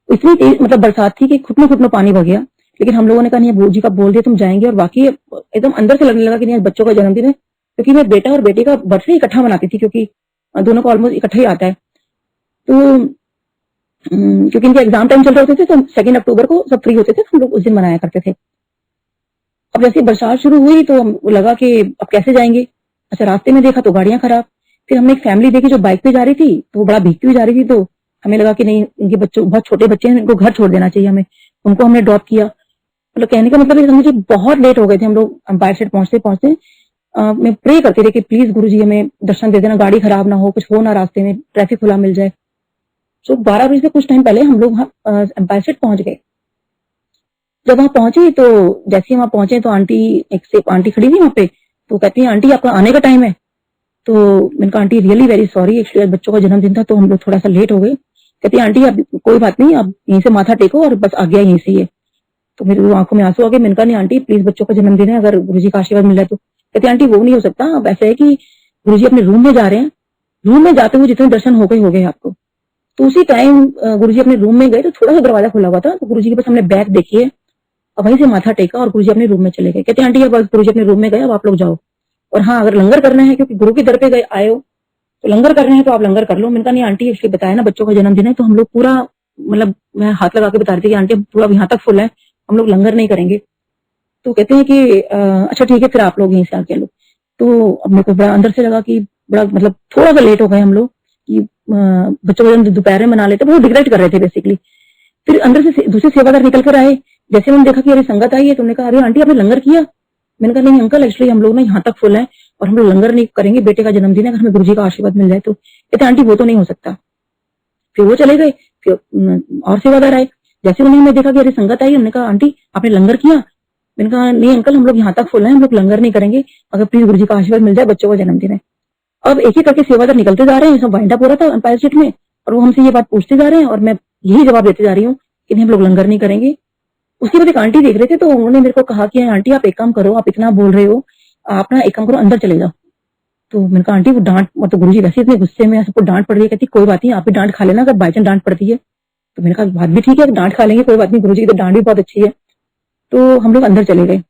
इतनी तेज मतलब बरसात थी कि घुटनों घुटनों पानी भर गया। लेकिन हम लोगों ने कहा नहीं, गुरुजी का बोल दिया तुम जाएंगे, और वाकई एकदम अंदर से लगने लगा कि नहीं आज बच्चों का जन्मदिन है, क्योंकि मैं बेटा और बेटी का बर्थडे इकट्ठा मनाती थी, क्योंकि दोनों का ऑलमोस्ट इकट्ठा ही आता है। तो क्योंकि इनके एग्जाम टाइम चल रहे होते थे तो 2 अक्टूबर को सब फ्री होते थे, तो हम लोग उस दिन मनाया करते थे। अब जैसे बरसात शुरू हुई तो लगा कि अब कैसे जाएंगे। अच्छा, रास्ते में देखा तो गाड़ियां खराब। फिर हमने एक फैमिली देखी जो बाइक पे जा रही थी, तो वो बड़ा भीगती हुई जा रही थी। तो हमें लगा कि नहीं, इनके बच्चों बहुत छोटे बच्चे हैं, इनको घर छोड़ देना चाहिए हमें। उनको हमने ड्रॉप किया। मतलब कहने का मतलब ये समझिए बहुत लेट हो गए थे हम लोग अंपायर सेट पहुंचते पहुंचते। मैं प्रे करती रही कि प्लीज गुरुजी हमें दर्शन दे देना, गाड़ी खराब ना हो, कुछ हो ना रास्ते में, ट्रैफिक खुला मिल जाए। तो 12 बजे से कुछ टाइम पहले हम लोग वहाँ अंपायर सेट पहुंच गए। जब वहां पहुंचे तो जैसे ही वहां पहुंचे तो आंटी, एक से आंटी खड़ी थी वहां पे, तो कहती है आंटी आपका आने का टाइम है। तो मैंने कहा aunty really very sorry, actually बच्चों का जन्मदिन था तो हम लोग थोड़ा सा लेट हो गए। कहती है आंटी अब कोई बात नहीं, आप यहीं से माथा टेको और बस आ गया यहीं से। ये तो मेरी आंखों में आंसू आ गए। मैंने कहा नहीं आंटी प्लीज, बच्चों का जन्मदिन है, अगर गुरुजी का आशीर्वाद मिल जाए तो। कहती आंटी वो नहीं हो सकता, अब ऐसा है कि गुरुजी अपने रूम में जा रहे हैं, रूम में जाते हुए जितने दर्शन हो गए आपको। तो उसी टाइम गुरुजी अपने रूम में गए तो थोड़ा सा दरवाजा खुला हुआ था, तो गुरुजी के पास हमने बैग देखी है और वहीं से माथा टेका और गुरुजी अपने रूम में चले गए। कहते आंटी अब गुरुजी अपने रूम में गए, अब आप लोग जाओ। और हाँ, अगर लंगर करना है, क्योंकि गुरु के दर पे गए आए हो तो लंगर कर रहे हैं तो आप लंगर कर लो। मैंने कहा नहीं आंटी, इसलिए बताया ना बच्चों का जन्मदिन है, तो हम लोग पूरा मतलब मैं हाथ लगा के बता रही थी कि आंटी पूरा यहाँ तक फुल है, हम लोग लंगर नहीं करेंगे। तो कहते हैं कि अच्छा ठीक है फिर आप लोग यहीं से आके लो। तो अब मेरे को बड़ा अंदर से लगा कि बड़ा मतलब थोड़ा सा लेट हो गए हम लोग कि बच्चों का जन्मदिन दोपहर में मना लेते, वो डिग्रेट कर रहे थे बेसिकली। फिर अंदर से दूसरे सेवादार निकल कर आए। जैसे मैंने देखा कि अरे संगत आई है, तुमने कहा अरे आंटी आपने लंगर किया। मैंने कहा नहीं अंकल, एक्चुअली हम लोग ना यहाँ तक फुल है और हम लोग लंगर नहीं करेंगे, बेटे का जन्मदिन है, अगर हमें गुरुजी का आशीर्वाद मिल जाए तो। कहते आंटी वो तो नहीं हो सकता। फिर वो चले गए। फिर और सेवादार आए। जैसे उन्होंने मैं देखा कि अरे संगत आई, हमने कहा आंटी आपने लंगर किया। मैंने कहा नहीं अंकल, हम लोग यहाँ तक फुल है, हम लोग लंगर नहीं करेंगे, अगर प्लीज गुरुजी का आशीर्वाद मिल जाए, बच्चों का जन्मदिन है। अब एक एक करके सेवादार निकलते जा रहे हैं, सब वाइंड अप हो रहा था अंपायर सीट में, और वो हमसे ये बात पूछते जा रहे हैं और मैं यही जवाब देते जा रही हूँ कि नहीं हम लोग लंगर नहीं करेंगे। उसके बाद एक आंटी देख रहे थे, तो उन्होंने मेरे को कहा कि आंटी आप एक काम करो, आप इतना बोल रहे हो, आप ना एक काम करो अंदर चले जाओ। तो मैंने कहा आंटी वो डांट, मतलब गुरुजी वैसे इतने गुस्से में, सबको डांट पड़ रही है। कहती कोई बात नहीं, आप भी डांट खा लेना अगर बाई चांस डांट पड़ती है। तो मैंने कहा बात भी ठीक है, डांट खा लेंगे कोई बात नहीं, गुरुजी की तो डांट भी बहुत अच्छी है। तो हम लोग अंदर चले गए।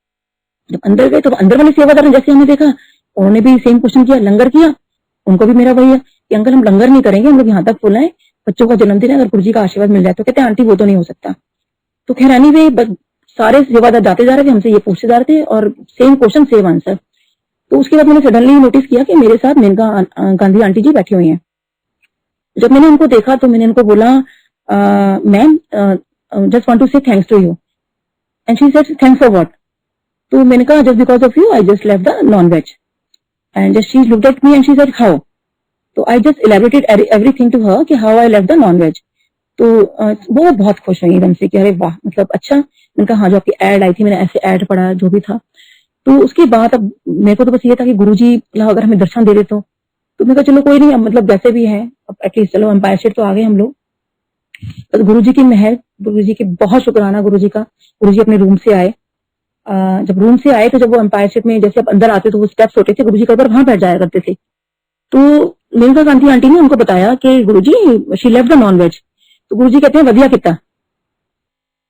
जब अंदर गए तो अंदर वाले सेवादार ने जैसे हमें देखा, उन्होंने भी सेम क्वेश्चन किया, लंगर किया। उनको भी मेरा वही है कि अंकल हम लंगर नहीं करेंगे, हम लोग यहाँ तक फुल है, बच्चों का जन्मदिन है, अगर गुरुजी का आशीर्वाद मिल जाए तो। कहते आंटी वो तो नहीं हो सकता। तो खैर एनीवे सारे सेवादार जाते जा रहे थे, हमसे ये पूछते जा रहे थे और सेम क्वेश्चन सेम आंसर। तो उसके बाद मैंने सडनली नोटिस किया कि मेरे साथ मेनका गांधी आंटी जी बैठी हुई हैं। जब मैंने उनको देखा तो मैंने उनको बोला ma'am just want to say thanks to you. And she said thanks for what. तो मैंने कहा just because of you I just left the non veg. And just she looked at me and she said how. तो I just elaborated everything to her कि how I left the non veg. तो वो बहुत खुश हुई एकदम से कि अरे वाह, मतलब अच्छा। मैंने कहा हाँ, जो आपकी एड आई थी मैंने ऐसे एड पढ़ा जो भी था। तो उसके बाद अब मेरे को तो बस ये था कि गुरुजी अगर हमें दर्शन दे दे तो मैं कहा चलो कोई नहीं, अब मतलब जैसे भी है अब एटलीस्ट चलो अंपायर सेट तो आ गए हम लोग। तो गुरुजी की मेहर, गुरुजी की बहुत शुक्राना गुरुजी का। गुरुजी अपने रूम से आए। जब रूम से आए तो जब वो अंपायर सेट में जैसे अब अंदर आते तो वो स्टेप्स होते थे, गुरुजी कई बार वहां बैठ जाया करते थे। तो मेनका गांधी आंटी ने उनको बताया कि Guruji she left the non veg. तो गुरुजी कहते हैं वधिया किता।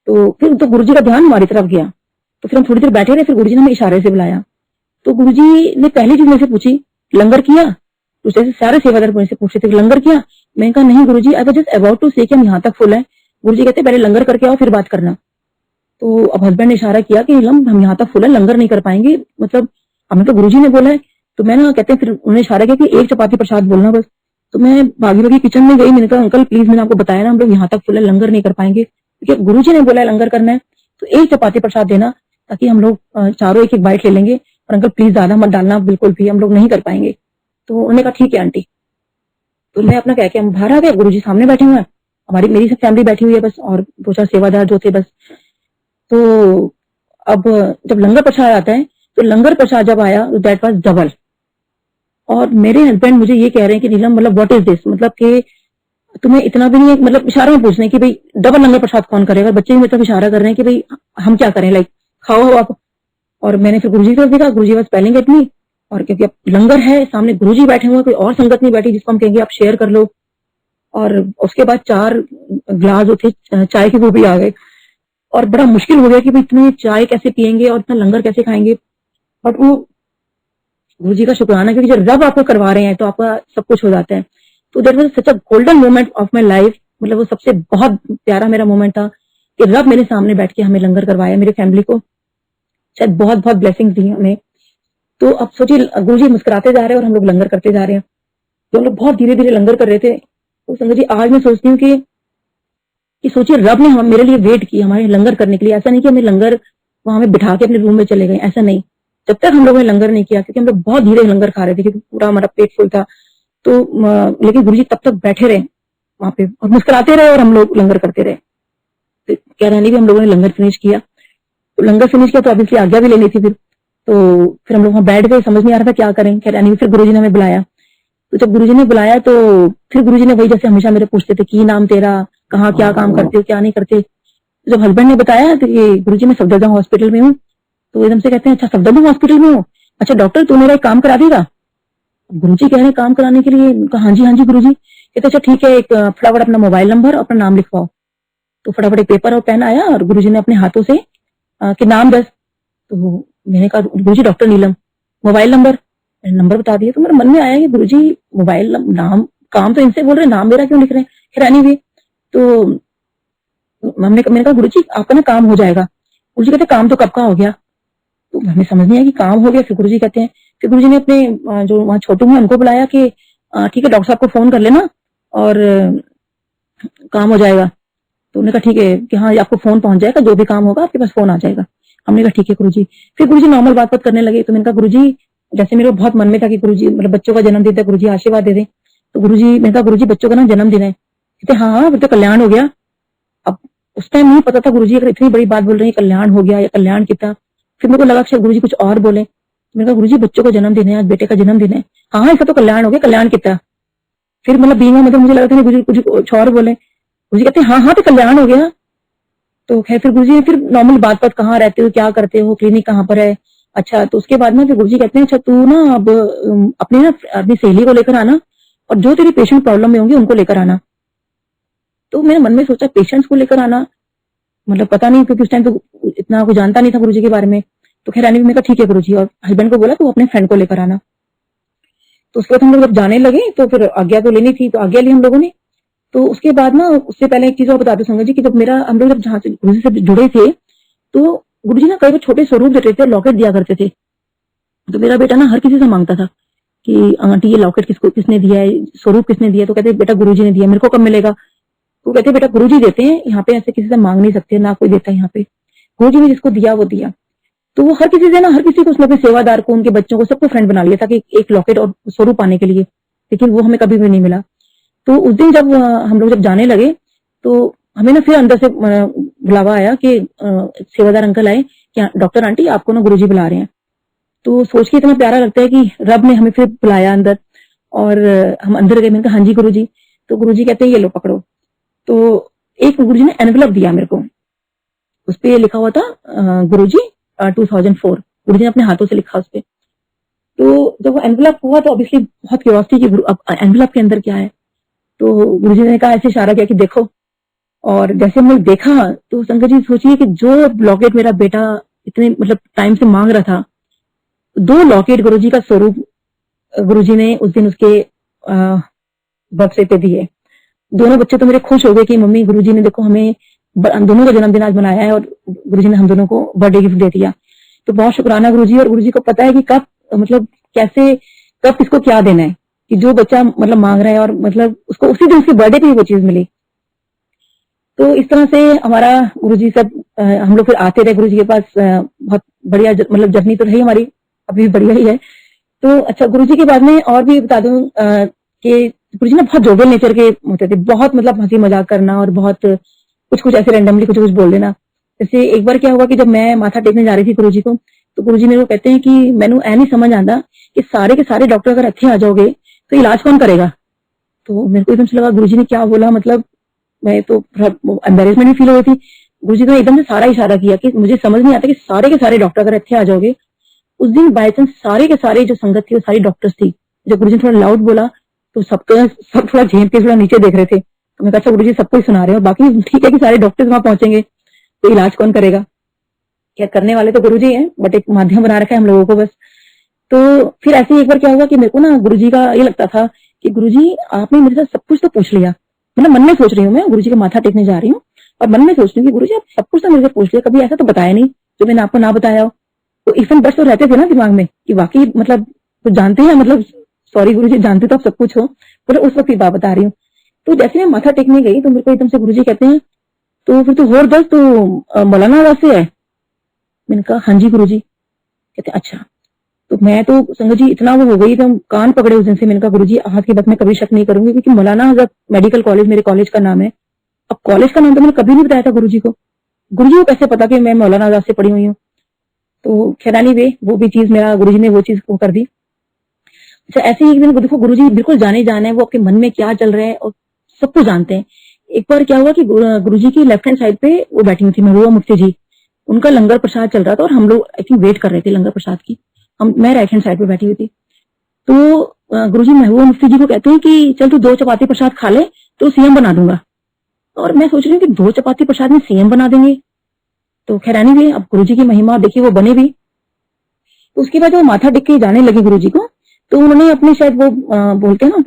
तो फिर तो गुरुजी का ध्यान हमारी तरफ गया। तो फिर हम थोड़ी देर बैठे रहे, फिर गुरुजी ने हमें इशारे से बुलाया। तो गुरुजी ने पहली चीज मेरे से पूछी लंगर किया। तो जैसे सारे सेवादार मेरे से पूछते थे लंगर किया। मैंने कहा नहीं Guruji, I was just about to say कि हम यहाँ तक फुल है। गुरुजी कहते पहले लंगर करके आओ फिर बात करना। तो अब हस्बैंड ने इशारा किया कि हम यहाँ तक फुल है, लंगर नहीं कर पाएंगे, मतलब हमने तो गुरुजी ने बोला है। तो मैं ना कहते हैं फिर उन्होंने इशारा किया कि एक चपाती प्रसाद बोलना बस। तो मैं भागी भागी किचन में गई। मैंने कहा अंकल प्लीज, मैंने आपको बताया ना हम लोग यहाँ तक फुल है, लंगर नहीं कर पाएंगे, क्योंकि गुरुजी ने बोला है लंगर करना है। तो एक चपाती प्रसाद देना ताकि हम लोग चारों एक एक बाइट ले लेंगे, और अंकल प्लीज ज्यादा मत डालना, बिल्कुल भी हम लोग नहीं कर पाएंगे। तो उन्होंने कहा ठीक है आंटी। तो मैं अपना कह के हम बाहर आ गए। गुरुजी सामने बैठे हुए हैं, हमारी मेरी सब फैमिली बैठी हुई है बस, और 2-4 सेवादार जो थे बस। तो अब जब लंगर प्रसाद आता है तो लंगर प्रसाद जब आया तो दैट वाज डबल। और मेरे हस्बैंड मुझे ये कह रहे हैं कि नीलम मतलब व्हाट इज दिस, मतलब कि तुम्हें इतना भी नहीं है, मतलब इशारा में पूछने कि भाई डबल लंगर प्रसाद कौन करेगा। बच्चे भी मतलब इशारा कर रहे हैं कि भाई हम क्या करें, लाइक खाओ आप। और मैंने फिर गुरुजी को देखा, गुरुजी बस स्पेलिंग इतनी, और क्योंकि अब लंगर है, सामने गुरुजी बैठे हुए, कोई और संगत नहीं बैठी जिसको हम कहेंगे आप शेयर कर लो। और उसके बाद 4 ग्लास जो थे चाय के वो भी आ गए, और बड़ा मुश्किल हो गया कि भाई इतनी चाय कैसे पियेंगे और इतना लंगर कैसे खाएंगे। बट वो गुरुजी का शुक्राना, क्योंकि जब रब आपको करवा रहे हैं तो आपका सब कुछ हो जाता है। तो there was such a golden moment of my life, मतलब वो सबसे बहुत प्यारा मेरा मोमेंट था कि रब मेरे सामने बैठ के हमें लंगर करवाया, मेरी फैमिली को शायद बहुत बहुत ब्लेसिंग्स दी हमें। तो अब सोचिए, गुरुजी मुस्कुराते जा रहे हैं और हम लोग लंगर करते जा रहे हैं, तो हम लोग बहुत धीरे धीरे लंगर कर रहे थे। तो संगत जी, आज मैं सोचती हूँ कि सोचिए रब ने हम मेरे लिए वेट की हमारे लंगर करने के लिए। ऐसा नहीं कि हमें लंगर वहां में बिठा के अपने रूम में चले गए, ऐसा नहीं। जब तक हम लोगों ने लंगर नहीं किया, क्योंकि हम लोग बहुत धीरे लंगर खा रहे थे क्योंकि पूरा हमारा पेट फुल था, तो लेकिन गुरुजी तब तक बैठे रहे वहां पे और मुस्कुराते रहे और हम लोग लंगर करते रहे। तो क्या रहने भी हम लोगों ने लंगर फिनिश किया। तो लंगर फिनिश किया तो ऑब्वियसली आज्ञा भी लेनी थी फिर हम लोग वहां बैठ गए, समझ नहीं आ रहा था क्या करें। क्या रहने, फिर गुरुजी ने हमें बुलाया। तो जब गुरुजी ने बुलाया तो फिर गुरुजी ने वही जैसे हमेशा मेरे पूछते थे, की नाम तेरा, कहाँ क्या काम करते हो, क्या नहीं करते। तो जब हस्बैंड ने बताया तो ये गुरुजी मैं सफदरजंग हॉस्पिटल में हूँ, तो एकदम से कहते हैं अच्छा सफदरजंग हॉस्पिटल में हो, अच्छा डॉक्टर तू मेरा एक काम करा देगा। गुरुजी कह रहे हैं काम कराने के लिए, कहा हाँ जी गुरुजी। कहते अच्छा ठीक है, एक फटाफट अपना मोबाइल नंबर और अपना नाम लिखवाओ। तो फटाफट एक पेपर और पेन आया और गुरुजी ने अपने हाथों से कि नाम दस। तो मैंने कहा गुरुजी डॉक्टर नीलम, मोबाइल नंबर, नंबर बता दिया। तो मेरे मन में आया कि गुरुजी मोबाइल नाम, काम तो इनसे बोल रहे, नाम मेरा क्यों लिख रहे हैं। खैर एनीवे, तो मैंने कहा गुरुजी आपका ना काम हो जाएगा। गुरुजी कहते काम तो कब का हो गया। तो हमें समझ नहीं आया कि काम हो गया। फिर गुरुजी कहते हैं, फिर गुरुजी ने अपने जो वहाँ छोटू हैं उनको बुलाया कि ठीक है डॉक्टर साहब को फोन कर लेना और काम हो जाएगा। तो उन्होंने कहा ठीक है कि हाँ आपको फोन पहुंच जाएगा, जो भी काम होगा आपके पास फोन आ जाएगा। हमने कहा ठीक है गुरुजी। फिर गुरुजी नॉर्मल बात करने लगे। तो मैंने कहा गुरुजी, जैसे मेरे बहुत मन में था कि गुरुजी मतलब बच्चों का जन्मदिन था, गुरुजी आशीर्वाद दे दें। तो गुरुजी, मैंने कहा गुरुजी बच्चों का ना जन्मदिन है। कहते हाँ फिर तो कल्याण हो गया। अब उस टाइम नहीं पता था गुरुजी अगर इतनी बड़ी बात बोल रहे हैं कल्याण हो गया या कल्याण कितना। फिर मेरे को लगा शायद गुरुजी कुछ और बोले। मैंने कहा गुरुजी बच्चों का जन्मदिन है, आज बेटे का जन्मदिन है। हाँ इसका तो कल्याण हो गया, कल्याण कितना। फिर मतलब बींगा, मतलब मुझे लगा था गुरुजी कुछ और बोले। गुरुजी कहते हाँ तो कल्याण हो गया। तो खैर फिर गुरुजी ने फिर नॉर्मल बात कहाँ रहते हो, क्या करते हो, क्लिनिक कहाँ पर है। अच्छा, तो उसके बाद में फिर गुरुजी कहते हैं अच्छा तू ना अब अपनी सहेली को लेकर आना और जो तेरी पेशेंट प्रॉब्लम में होंगे उनको लेकर आना। तो मेरे मन में सोचा पेशेंट्स को लेकर आना, मतलब पता नहीं क्योंकि उस टाइम तो इतना कुछ जानता नहीं था गुरुजी के बारे में। तो खैर मैंने कहा ठीक है गुरुजी, और हस्बैंड को बोला तो अपने फ्रेंड को लेकर आना। तो उसके बाद हम लोग जब जाने लगे तो फिर आज्ञा तो लेनी थी, तो आज्ञा ली हम लोगों ने। तो उसके बाद ना उससे पहले एक चीज और बताते संगत जी कि जब हम लोग जब जहाँ से गुरुजी से जुड़े थे तो गुरुजी ना कई बार छोटे स्वरूप देते थे, लॉकेट दिया करते थे। तो मेरा बेटा ना हर किसी से मांगता था कि आंटी ये लॉकेट किसने दिया है, स्वरूप किसने दिया है। तो कहते बेटा गुरुजी ने दिया, मेरे को कब मिलेगा। तो कहते बेटा गुरुजी देते हैं, यहाँ पे ऐसे किसी से मांग नहीं सकते, ना कोई देता है यहाँ पे, गुरुजी ने जिसको दिया वो दिया। तो वो हर किसी से ना, हर किसी को उसने अपने सेवादार को, उनके बच्चों को, सबको फ्रेंड बना लिया था कि एक लॉकेट और स्वरूप पाने के लिए, लेकिन वो हमें कभी भी नहीं मिला। तो उस दिन जब हम लोग जब जाने लगे तो हमें ना फिर अंदर से बुलावा आया कि सेवादार अंकल आए कि डॉक्टर आंटी आपको ना गुरुजी बुला रहे हैं। तो सोच के इतना प्यारा लगता है कि रब ने हमें फिर बुलाया अंदर, और हम अंदर गए। मैंने कहा हाँ जी गुरुजी। तो गुरुजी कहते हैं ये लो पकड़ो। तो एक गुरुजी ने एनवेलप दिया मेरे को, उस पे लिखा हुआ था गुरुजी 2004, गुरुजी ने अपने हाथों से लिखा उस पे। तो जब वो एनवेलप हुआ तो ऑब्वियसली बहुत क्यूरियोसिटी की एनवेलप के अंदर क्या है। तो गुरुजी ने कहा, ऐसे इशारा किया कि देखो, और जैसे हमने देखा तो संगत जी सोचिए कि जो लॉकेट मेरा बेटा इतने मतलब टाइम से मांग रहा था, 2 लॉकेट गुरुजी का स्वरूप गुरुजी ने उस दिन उसके बर्थडे पे दिए। दोनों बच्चे तो मेरे खुश हो गए कि मम्मी गुरुजी ने देखो हमें दोनों का जन्मदिन आज मनाया है और गुरुजी ने हम दोनों को बर्थडे गिफ्ट दे दिया। तो बहुत शुक्राना गुरुजी, और गुरुजी को पता है कि कब मतलब कैसे कब किसको क्या देना है, कि जो बच्चा मतलब मांग रहा है और मतलब उसको उसी दिन उसके बर्थडे पे वो चीज मिली। तो इस तरह से हमारा गुरुजी सब हम लोग फिर आते रहे गुरुजी के पास। बहुत बढ़िया मतलब जर्नी तो रही हमारी, अभी भी बढ़िया ही है। तो अच्छा, गुरुजी के बाद में और भी बता दूं कि गुरुजी ना बहुत जोवियल नेचर के होते थे, बहुत मतलब हंसी मजाक करना और बहुत कुछ ऐसे रैंडमली कुछ बोल देना। जैसे एक बार क्या हुआ कि जब मैं माथा टेकने जा रही थी गुरुजी को, तो गुरुजी मेरे को कहते हैं कि मैनू ऐ नहीं समझ आता कि सारे के सारे डॉक्टर अगर अच्छे आ जाओगे तो इलाज कौन करेगा। तो मेरे को एकदम से लगा गुरुजी ने क्या बोला, मतलब मैं तो एम्बेरसमेंट भी फील हो रही थी। गुरु जी ने एकदम से सारा इशारा किया कि मुझे समझ नहीं आता कि सारे के सारे डॉक्टर अगर ਇੱਥੇ आ जाओगे। उस दिन बाय चांस सारे के सारे जो संगत थी वो सारी डॉक्टर्स थी। जब गुरु जी ने थोड़ा लाउड बोला तो सब थोड़ा झेम के थोड़ा नीचे देख रहे थे। तो मैं कहा अच्छा गुरु जी सबको ही सुना रहे हो, बाकी ठीक है कि सारे डॉक्टर्स वहां पहुंचेंगे तो इलाज कौन करेगा। क्या करने वाले तो गुरु जी हैं, बट एक माध्यम बना रखा है हम लोगों को बस। तो फिर ऐसे ही एक बार क्या हुआ कि मेरे को ना गुरु जी का ये लगता था कि गुरु जी आपने मेरे साथ सब कुछ तो पूछ लिया। मतलब मन में सोच रही हूँ, मैं गुरु जी का माथा टेकने जा रही हूँ और मन में सोच रही हूँ कि गुरु जी आप सब कुछ तो मेरे से पूछ लिया, कभी ऐसा तो बताया नहीं जो मैंने आपको ना बताया हो। तो इफेक्ट बस तो रहते थे ना दिमाग में कि वाकई मतलब तो जानते हैं, मतलब सॉरी गुरु जी जानते तो आप सब कुछ हो, पर उस वक्त की बात बता रही हूँ। तो जैसे मैं माथा टेकने गई तो मेरे को एकदम से गुरु जी कहते हैं तो फिर तो और बस तो मौलाना आवाज से है। मैंने कहा हाँ जी गुरु जी। कहते अच्छा। तो मैं तो संगत जी इतना वो हो गई तो कान पकड़े उस दिन से। मैंने कहा गुरु जी आज की बात मैं कभी शक नहीं करूंगी, क्योंकि मौलाना आजाद मेडिकल कॉलेज मेरे कॉलेज का नाम है। अब कॉलेज का नाम तो मैंने कभी नहीं बताया था गुरु जी को। गुरु जी को कैसे पता कि मैं मौलाना आजाद से पढ़ी हुई हूँ। तो खैरानी वे वो भी चीज मेरा गुरु जी ने वो चीज वो कर दी। अच्छा ऐसे ही एक दिन देखो गुरु जी बिल्कुल जाने जाने है, वो आपके मन में क्या चल रहा है और सब कुछ जानते हैं। एक बार क्या हुआ कि गुरु जी की लेफ्ट हैंड साइड पे वो बैठी हुई थी महबूबा मुफ्ती जी, उनका लंगर प्रसाद चल रहा था और हम लोग आई थिंक वेट कर रहे थे लंगर प्रसाद की। मैं राइट हैंड साइड पे बैठी हुई थी। तो गुरु जी महबूबा मुफ्ती जी को कहते हैं कि चल तू 2 चपाती प्रसाद खा ले तो सीएम बना दूंगा। और मैं सोच रही हूँ कि 2 चपाती प्रसाद में सीएम बना देंगे। तो खैरानी भी अब गुरु जी की महिमा देखिए वो बने भी। तो उसके बाद वो माथा टेक के जाने लगे गुरु जी को, तो उन्होंने अपने शायद वो बोलते हैं ना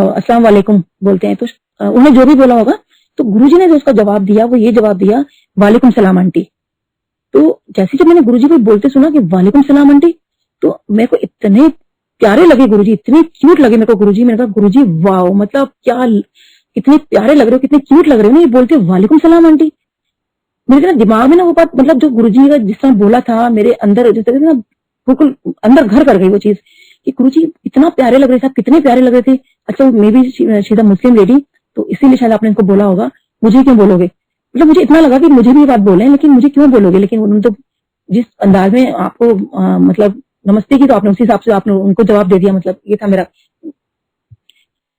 अस्सलाम वालेकुम बोलते हैं, तो उन्होंने जो भी बोला होगा तो गुरुजी ने जो उसका जवाब दिया वो ये जवाब दिया वालेकुम सलाम आंटी। तो जैसे जब मैंने गुरुजी को बोलते सुना कि वालेकुम सलाम आंटी, तो मेरे को इतने प्यारे लगे गुरुजी, इतने क्यूट लगे मेरे को गुरुजी। मैंने कहा गुरुजी वाओ, मतलब क्या कितने प्यारे लग रहे हो, कितने क्यूट लग रहे हो ना ये बोलते वालेकुम सलाम आंटी। मेरे ना दिमाग में ना वो बात, मतलब जो गुरुजी का जिस तरह बोला था मेरे अंदर जिस तरह से ना बिल्कुल अंदर घर कर गई वो चीज कि गुरुजी इतना प्यारे लग रहे थे, कितने प्यारे लग रहे थे। अच्छा may be she is a Muslim lady, तो इसीलिए शायद आपने इनको बोला होगा मुझे क्यों बोलोगे। मतलब मुझे इतना लगा कि मुझे भी ये बात बोले लेकिन मुझे क्यों बोलोगे। लेकिन उन्होंने तो जिस अंदाज में आपको मतलब नमस्ते की, तो आपने उसी हिसाब से आपने उनको जवाब दे दिया। मतलब ये था मेरा।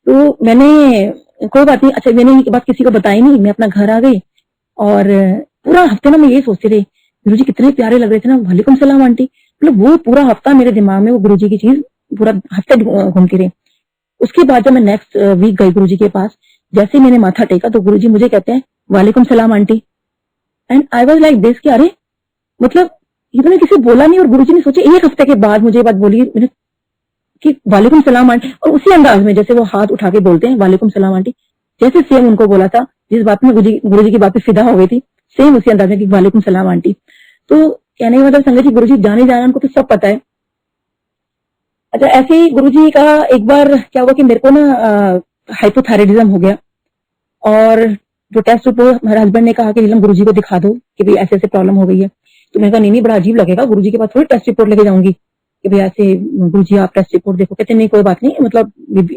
तो मैंने कोई बात नहीं, अच्छा मैंने ये बात किसी को बताई नहीं, मैं अपना घर आ गई। और पूरा हफ्ते ना मैं ये सोचती रही गुरुजी कितने प्यारे लग रहे थे ना, वालेकुम सलाम आंटी। मतलब वो पूरा हफ्ता मेरे दिमाग में वो गुरुजी की चीज पूरा हफ्ते घूमती रही। उसके बाद जब मैं नेक्स्ट वीक गई गुरुजी के पास, जैसे ही मैंने माथा टेका तो गुरुजी मुझे कहते हैं वालेकुम सलाम aunty. And I was like this कि अरे मतलब ये तो मैंने किसी बोला नहीं, और गुरुजी ने सोचे 1 हफ्ते के बाद मुझे ये बात बोली मैंने कि वालेकुम सलाम आंटी, और उसी अंदाज में जैसे वो हाथ उठा के बोलते हैं वालेकुम सलाम आंटी, जैसे सेम उनको बोला था जिस बात में गुरुजी की बात पे फिदा हो गई थी, सेम उसी अंदाज में कि वालेकुम सलाम आंटी। तो कहने का मतलब संगत जी गुरुजी जाने जाना उनको तो सब पता है। अच्छा ऐसे ही गुरुजी का एक बार क्या हुआ कि मेरे को ना हाइपोथायराइडिज्म हो गया, और जो टेस्ट रिपोर्ट मेरे हस्बैंड ने कहा कि नीलम गुरुजी को दिखा दो कि भाई ऐसे ऐसे प्रॉब्लम हो गई है। तो मैंने कहा नहीं बड़ा अजीब लगेगा, गुरुजी के पास थोड़ी टेस्ट रिपोर्ट लेके जाऊंगी कि भाई ऐसे गुरुजी आप टेस्ट रिपोर्ट देखो। कहते नहीं कोई बात नहीं, मतलब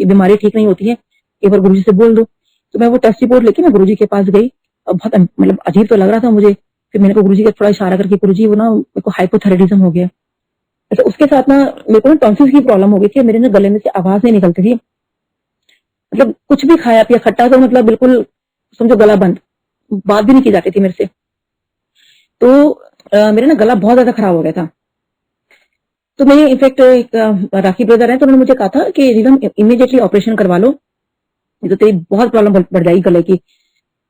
बीमारी ठीक नहीं होती है, एक बार गुरुजी से बोल दो। तो मैं वो टेस्ट रिपोर्ट लेके मैं गुरुजी के पास गई, और बहुत मतलब अजीब तो लग रहा था मुझे। फिर मैंने को गुरुजी का थोड़ा इशारा करके गुरुजी वो ना मेरे को हाइपोथायराइडिज्म हो गया। अच्छा उसके साथ ना मेरे को ना टॉन्सिल्स की प्रॉब्लम हो गई थी, मेरे ना गले में से आवाज नहीं निकलती थी। मतलब कुछ भी खाया पिया खट्टा तो मतलब बिल्कुल समझो गला बंद, बात भी नहीं की जाती थी मेरे से। तो मेरा ना गला बहुत ज्यादा खराब हो गया था। तो मैंने इनफेक्ट एक राखी ब्रदर है तो उन्होंने मुझे कहा था कि नीलम इमीडिएटली ऑपरेशन करवा लो, तो तेरी बहुत प्रॉब्लम बढ़ जाएगी गले की।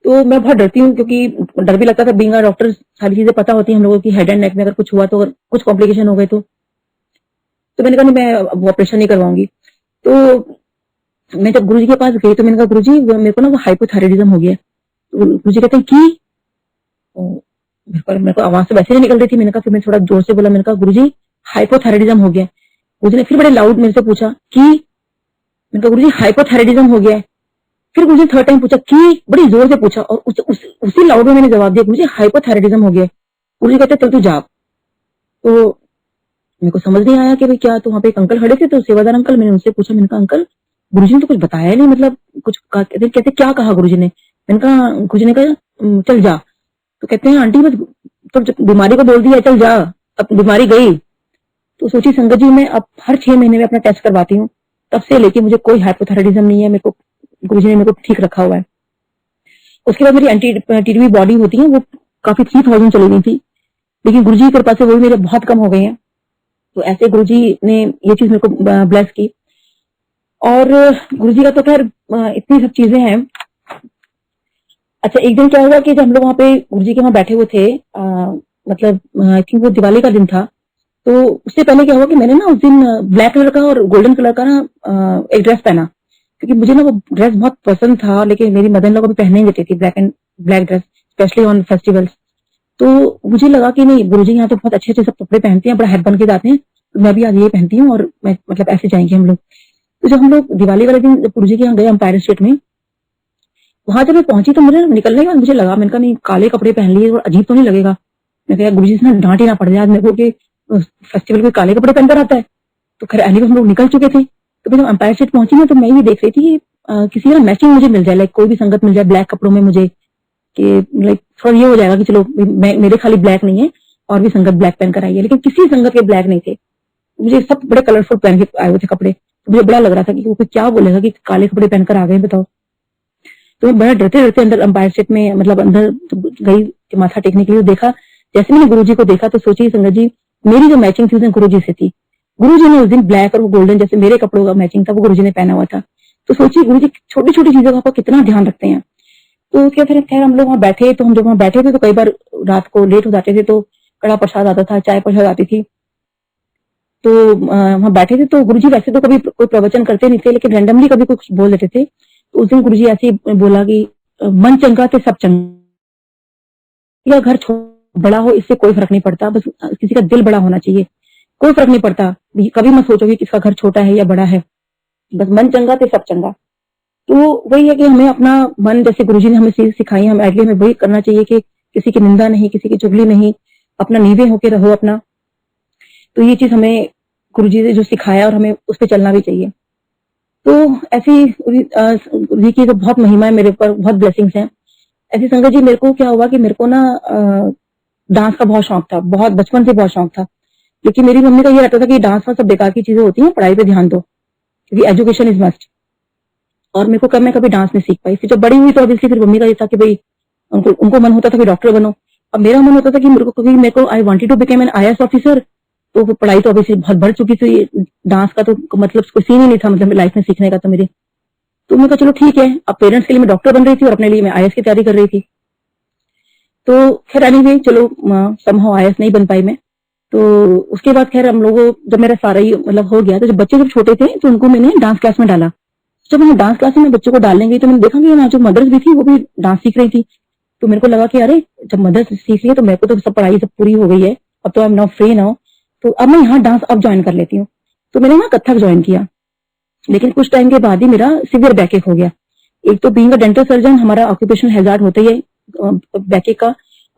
तो मैं बहुत डरती हूँ, क्योंकि डर भी लगता था, बीइंग अ डॉक्टर सारी चीजें पता होती है हम लोगों की, हेड एंड नेक में अगर कुछ हुआ तो, अगर कुछ कॉम्प्लिकेशन हो गए तो मैंने कहा नहीं मैं ऑपरेशन नहीं करवाऊंगी। तो मैं जब गुरुजी के पास गई तो मैंने कहा गुरुजी मेरे को ना वो हाइपोथायराइडिज्म हो गया। तो गुरुजी कहते हैं कि मेरे को आवाज तो वैसे नहीं निकल रही थी। मैंने कहा, फिर मैं थोड़ा जोर से बोला, मैंने कहा गुरुजी हाइपोथायराइडिज्म हो गया। गुरुजी ने फिर बड़े लाउड मेरे से पूछा कि, मैंने कहा गुरुजी हाइपोथायराइडिज्म हो गया है। फिर गुरुजी ने 3rd टाइम पूछा कि, बड़ी जोर से पूछा, और उसी लाउड में मैंने जवाब दिया मुझे हाइपोथायराइडिज्म हो गया है। गुरुजी कहते चल तू जा। तो मेरे को समझ नहीं आया कि भाई क्या। तो वहां पे एक अंकल खड़े थे, तो सेवादार अंकल, मैंने उनसे पूछा, मैंने कहा अंकल गुरुजी ने तो कुछ बताया नहीं, मतलब कुछ कहते क्या कहा गुरुजी ने। मैंने कहा गुरुजी ने कहा चल जा। तो कहते हैं आंटी बस तो बीमारी को बोल दिया चल जा, अब बीमारी गई। तो सोची संगत जी मैं अब हर 6 महीने में अपना टेस्ट करवाती हूँ, तब से लेके मुझे कोई हाइपोथायराइडिज्म नहीं है। मेरे को गुरुजी ने मेरे को ठीक रखा हुआ है। उसके बाद मेरी एंटी टीबी बॉडी होती है वो काफी 3000 चली गई थी, लेकिन गुरुजी की कृपा से वो भी मेरे बहुत कम हो गए हैं। तो ऐसे गुरुजी ने ये चीज मेरे को ब्लेस की। और गुरुजी का तो खैर इतनी सब चीजें हैं। अच्छा, एक दिन क्या हुआ कि जब हम लोग वहाँ पे गुरुजी के वहाँ बैठे हुए थे, मतलब आई थिंक वो दिवाली का दिन था, तो उससे पहले क्या हुआ कि मैंने ना उस दिन ब्लैक कलर का और गोल्डन कलर का ना एक ड्रेस पहना, क्योंकि मुझे ना वो ड्रेस बहुत पसंद था, लेकिन मेरी मदर इन लॉ को भी पहनने नहीं देती थी black dress, specially on festivals. तो मुझे लगा कि नहीं, गुरुजी यहाँ तो बहुत अच्छे अच्छे सब कपड़े पहनते हैं, बड़ा हैट बन के जाते हैं, तो मैं भी आज ये पहनती हूँ और मैं मतलब ऐसे जाएंगे हम लोग। तो जब हम लोग दिवाली वाले दिन गुरुजी के यहाँ गए एम्पायर स्टेट में, वहां जब मैं पहुंची तो मुझे निकलने के बाद मुझे लगा, मैंने कहा नहीं काले कपड़े पहन लिए और अजीब तो नहीं लगेगा। मैं कहा गुरुजी से ना डांट ही ना पड़ जाए आज मेरे को कि फेस्टिवल में काले कपड़े पहनकर आता है। तो खैर एनी हम लोग निकल चुके थे। तो जब एम्पायर स्टेट पहुंची ना, तो मैं ये देख रही थी कि किसी का मैचिंग मुझे मिल जाए, लाइक कोई भी संगत मिल जाए ब्लैक कपड़ों में मुझे, कि लाइक थोड़ा ये हो जाएगा कि चलो मेरे खाली ब्लैक नहीं है और भी संगत ब्लैक पहनकर आई है, लेकिन किसी संगत के ब्लैक नहीं थे। मुझे सब बड़े कलरफुल पहन के आए हुए थे कपड़े। मुझे बड़ा लग रहा था कि वो क्या बोलेगा कि काले कपड़े पहनकर आ गए, बताओ। तो मैं बड़ा डरते डरते अंदर एम्पायर स्टेट में मतलब अंदर गई माथा टेकने के लिए। देखा, जैसे मैंने गुरुजी को देखा तो सोची संगत जी, मेरी जो मैचिंग थी गुरुजी से थी। गुरुजी ने उस दिन ब्लैक और वो गोल्डन जैसे मेरे कपड़ों का मैचिंग था, वो गुरुजी ने पहना हुआ था। तो सोचिए गुरुजी छोटी छोटी चीजों का आपका कितना ध्यान रखते हैं। तो क्या फिर खैर हम लोग वहाँ बैठे, तो हम जब वहाँ बैठे थे तो कई बार रात को लेट हो जाते थे, तो कड़ा प्रसाद आता था, चाय प्रसाद आती थी। तो वहाँ बैठे थे तो गुरुजी वैसे तो कभी कोई प्रवचन करते नहीं थे, लेकिन रैंडमली कभी कुछ बोल देते थे। तो उस दिन गुरुजी ऐसे ही बोला कि मन चंगा तो सब चंगा, या घर बड़ा हो इससे कोई फर्क नहीं पड़ता, बस किसी का दिल बड़ा होना चाहिए, कोई फर्क नहीं पड़ता। कभी मत सोचो कि किसका घर छोटा है या बड़ा है, बस मन चंगा तो सब चंगा। तो वही है कि हमें अपना मन, जैसे गुरुजी ने हमें चीज सिखाई, हम आइडिया में वही करना चाहिए कि किसी की निंदा नहीं, किसी की चुगली नहीं, अपना नीवे होके रहो अपना। तो ये चीज हमें गुरुजी ने जो सिखाया और हमें उस पर चलना भी चाहिए। तो ऐसी गुरुजी की तो बहुत महिमा है मेरे ऊपर, बहुत ब्लेसिंग्स हैं। ऐसी संगत जी, मेरे को क्या हुआ कि मेरे को ना डांस का बहुत शौक था, बहुत बचपन से बहुत शौक था। लेकिन मेरी मम्मी का ये रहता था कि डांस में सब बेकार की चीजें होती हैं, पढ़ाई पे ध्यान दो, क्योंकि एजुकेशन इज मस्ट। और मेरे को मैं कभी डांस नहीं सीख पाई। फिर जब बड़ी हुई तो ऑब्वियसली फिर मम्मी का ये था कि भाई उनको मन होता था कि डॉक्टर बनो। अब मेरा मन होता था कि मेरे को I wanted to become an IAS officer. तो पढ़ाई तो ऑब्वियसली बहुत बढ़ चुकी थी, डांस का तो मतलब कोई सीन ही नहीं था मतलब लाइफ में सीखने का तो मेरे। तो मैं कहा चलो ठीक है, अब पेरेंट्स के लिए मैं डॉक्टर बन रही थी और अपने लिए मैं आईएएस की तैयारी कर रही थी। तो खैर एनीवे चलो समहाउ आईएएस नहीं बन पाई मैं। तो उसके बाद खैर हम लोगों, जब मेरा सारा ही मतलब हो गया, तो जब बच्चे जब छोटे थे तो उनको मैंने डांस क्लास में डाला। जब मैंने डांस क्लास में बच्चों को डालने गई तो मैंने देखा कि ना जो मदर्स भी थी वो भी डांस सीख रही थी। तो मेरे को लगा कि अरे जब मदर्स सीख रही है तो मेरे को तो सब पढ़ाई सब पूरी हो गई है, अब तो I am now free now, तो अब मैं यहाँ डांस अब ज्वाइन कर लेती हूँ। तो मैंने ना कथक ज्वाइन किया, लेकिन कुछ टाइम के बाद ही मेरा सीवियर बैकएक हो गया। एक तो बीइंग अ डेंटल सर्जन हमारा ऑक्यूपेशनल हैजार्ड होता ही है बैकएक का,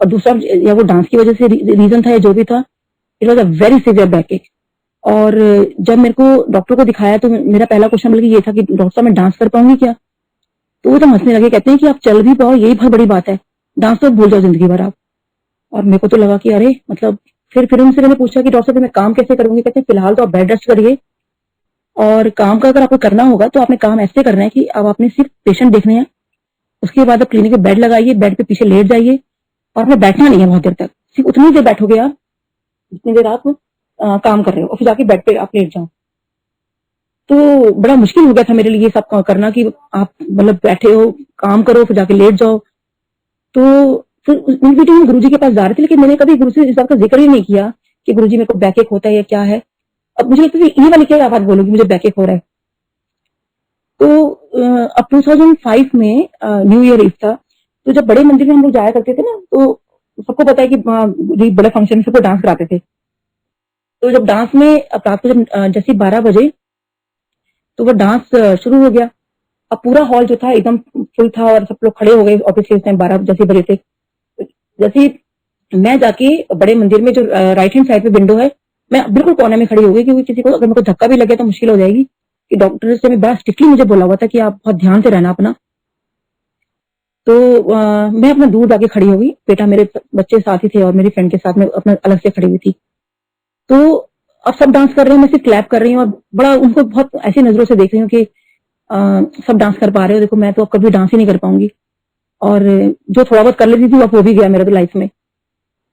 और दूसरा या वो डांस की वजह से रीजन था या जो भी था, it was a very severe बैकएक। और जब मेरे को डॉक्टर को दिखाया तो मेरा पहला क्वेश्चन बल्कि ये था कि डॉक्टर साहब मैं डांस कर पाऊंगी क्या। तो वो तो हंसने लगे, कहते हैं कि आप चल भी पाओ यही बहुत बड़ी बात है, डांस तो भूल जाओ जिंदगी भर आप। और मेरे को तो लगा कि अरे मतलब फिर उनसे मैंने पूछा कि डॉक्टर साहब मैं काम कैसे करूंगी। कहते हैं फिलहाल तो आप बेड रेस्ट करिए, और काम का अगर आपको करना होगा तो आपने काम ऐसे करना है कि अब आपने सिर्फ पेशेंट देखने हैं, उसके बाद आप क्लिनिक में बेड लगाइए, बेड पे पीछे लेट जाइए, और आपने बैठना नहीं है बहुत देर तक, सिर्फ उतनी देर बैठोगे आप जितनी देर आप काम कर रहे हो, और फिर जाके बेड पे आप लेट जाओ। तो बड़ा मुश्किल हो गया था मेरे लिए ये सब करना कि आप मतलब बैठे हो काम करो फिर जाके लेट जाओ। तो फिर उस बीच हम गुरुजी के पास जा रहे थे, लेकिन मैंने कभी गुरु से इस बात का जिक्र ही नहीं किया कि गुरुजी मेरे को बैकएक होता है या क्या है। अब मुझे लगता है ये वाली क्या बात बोलोगी मुझे बैकएक हो रहा है। तो अब 2005 में न्यू ईयर ईव था, तो जब बड़े मंदिर में हम लोग जाया करते थे ना, तो सबको पता है कि बड़े फंक्शन सबको डांस कराते थे। तो जब डांस में रात को जब जैसे 12 बजे तो वो डांस शुरू हो गया। अब पूरा हॉल जो था एकदम फुल था और सब लोग खड़े हो गए, ऑब्वियसली उस टाइम 12 जैसे बजे थे। जैसे मैं जाके बड़े मंदिर में जो राइट हैंड साइड पे विंडो है, मैं बिल्कुल कोने में खड़ी हो गई, क्योंकि किसी को अगर मेरे को धक्का भी लगे तो मुश्किल हो जाएगी। कि डॉक्टर से बड़ा स्ट्रिक्टली मुझे बोला हुआ था कि आप बहुत ध्यान से रहना अपना। तो मैं अपना दूर जाके खड़ी हो गई, बेटा मेरे बच्चे साथ ही थे और मेरी फ्रेंड के साथ में अपना अलग से खड़ी हुई थी। तो अब सब डांस कर रहे हैं, मैं सिर्फ क्लैप कर रही हूँ और बड़ा उनको बहुत ऐसी नजरों से देख रही हूँ कि सब डांस कर पा रहे हो, देखो मैं तो अब कभी डांस ही नहीं कर पाऊंगी। और जो थोड़ा बहुत कर लेती थी अब वो भी गया मेरे तो लाइफ में।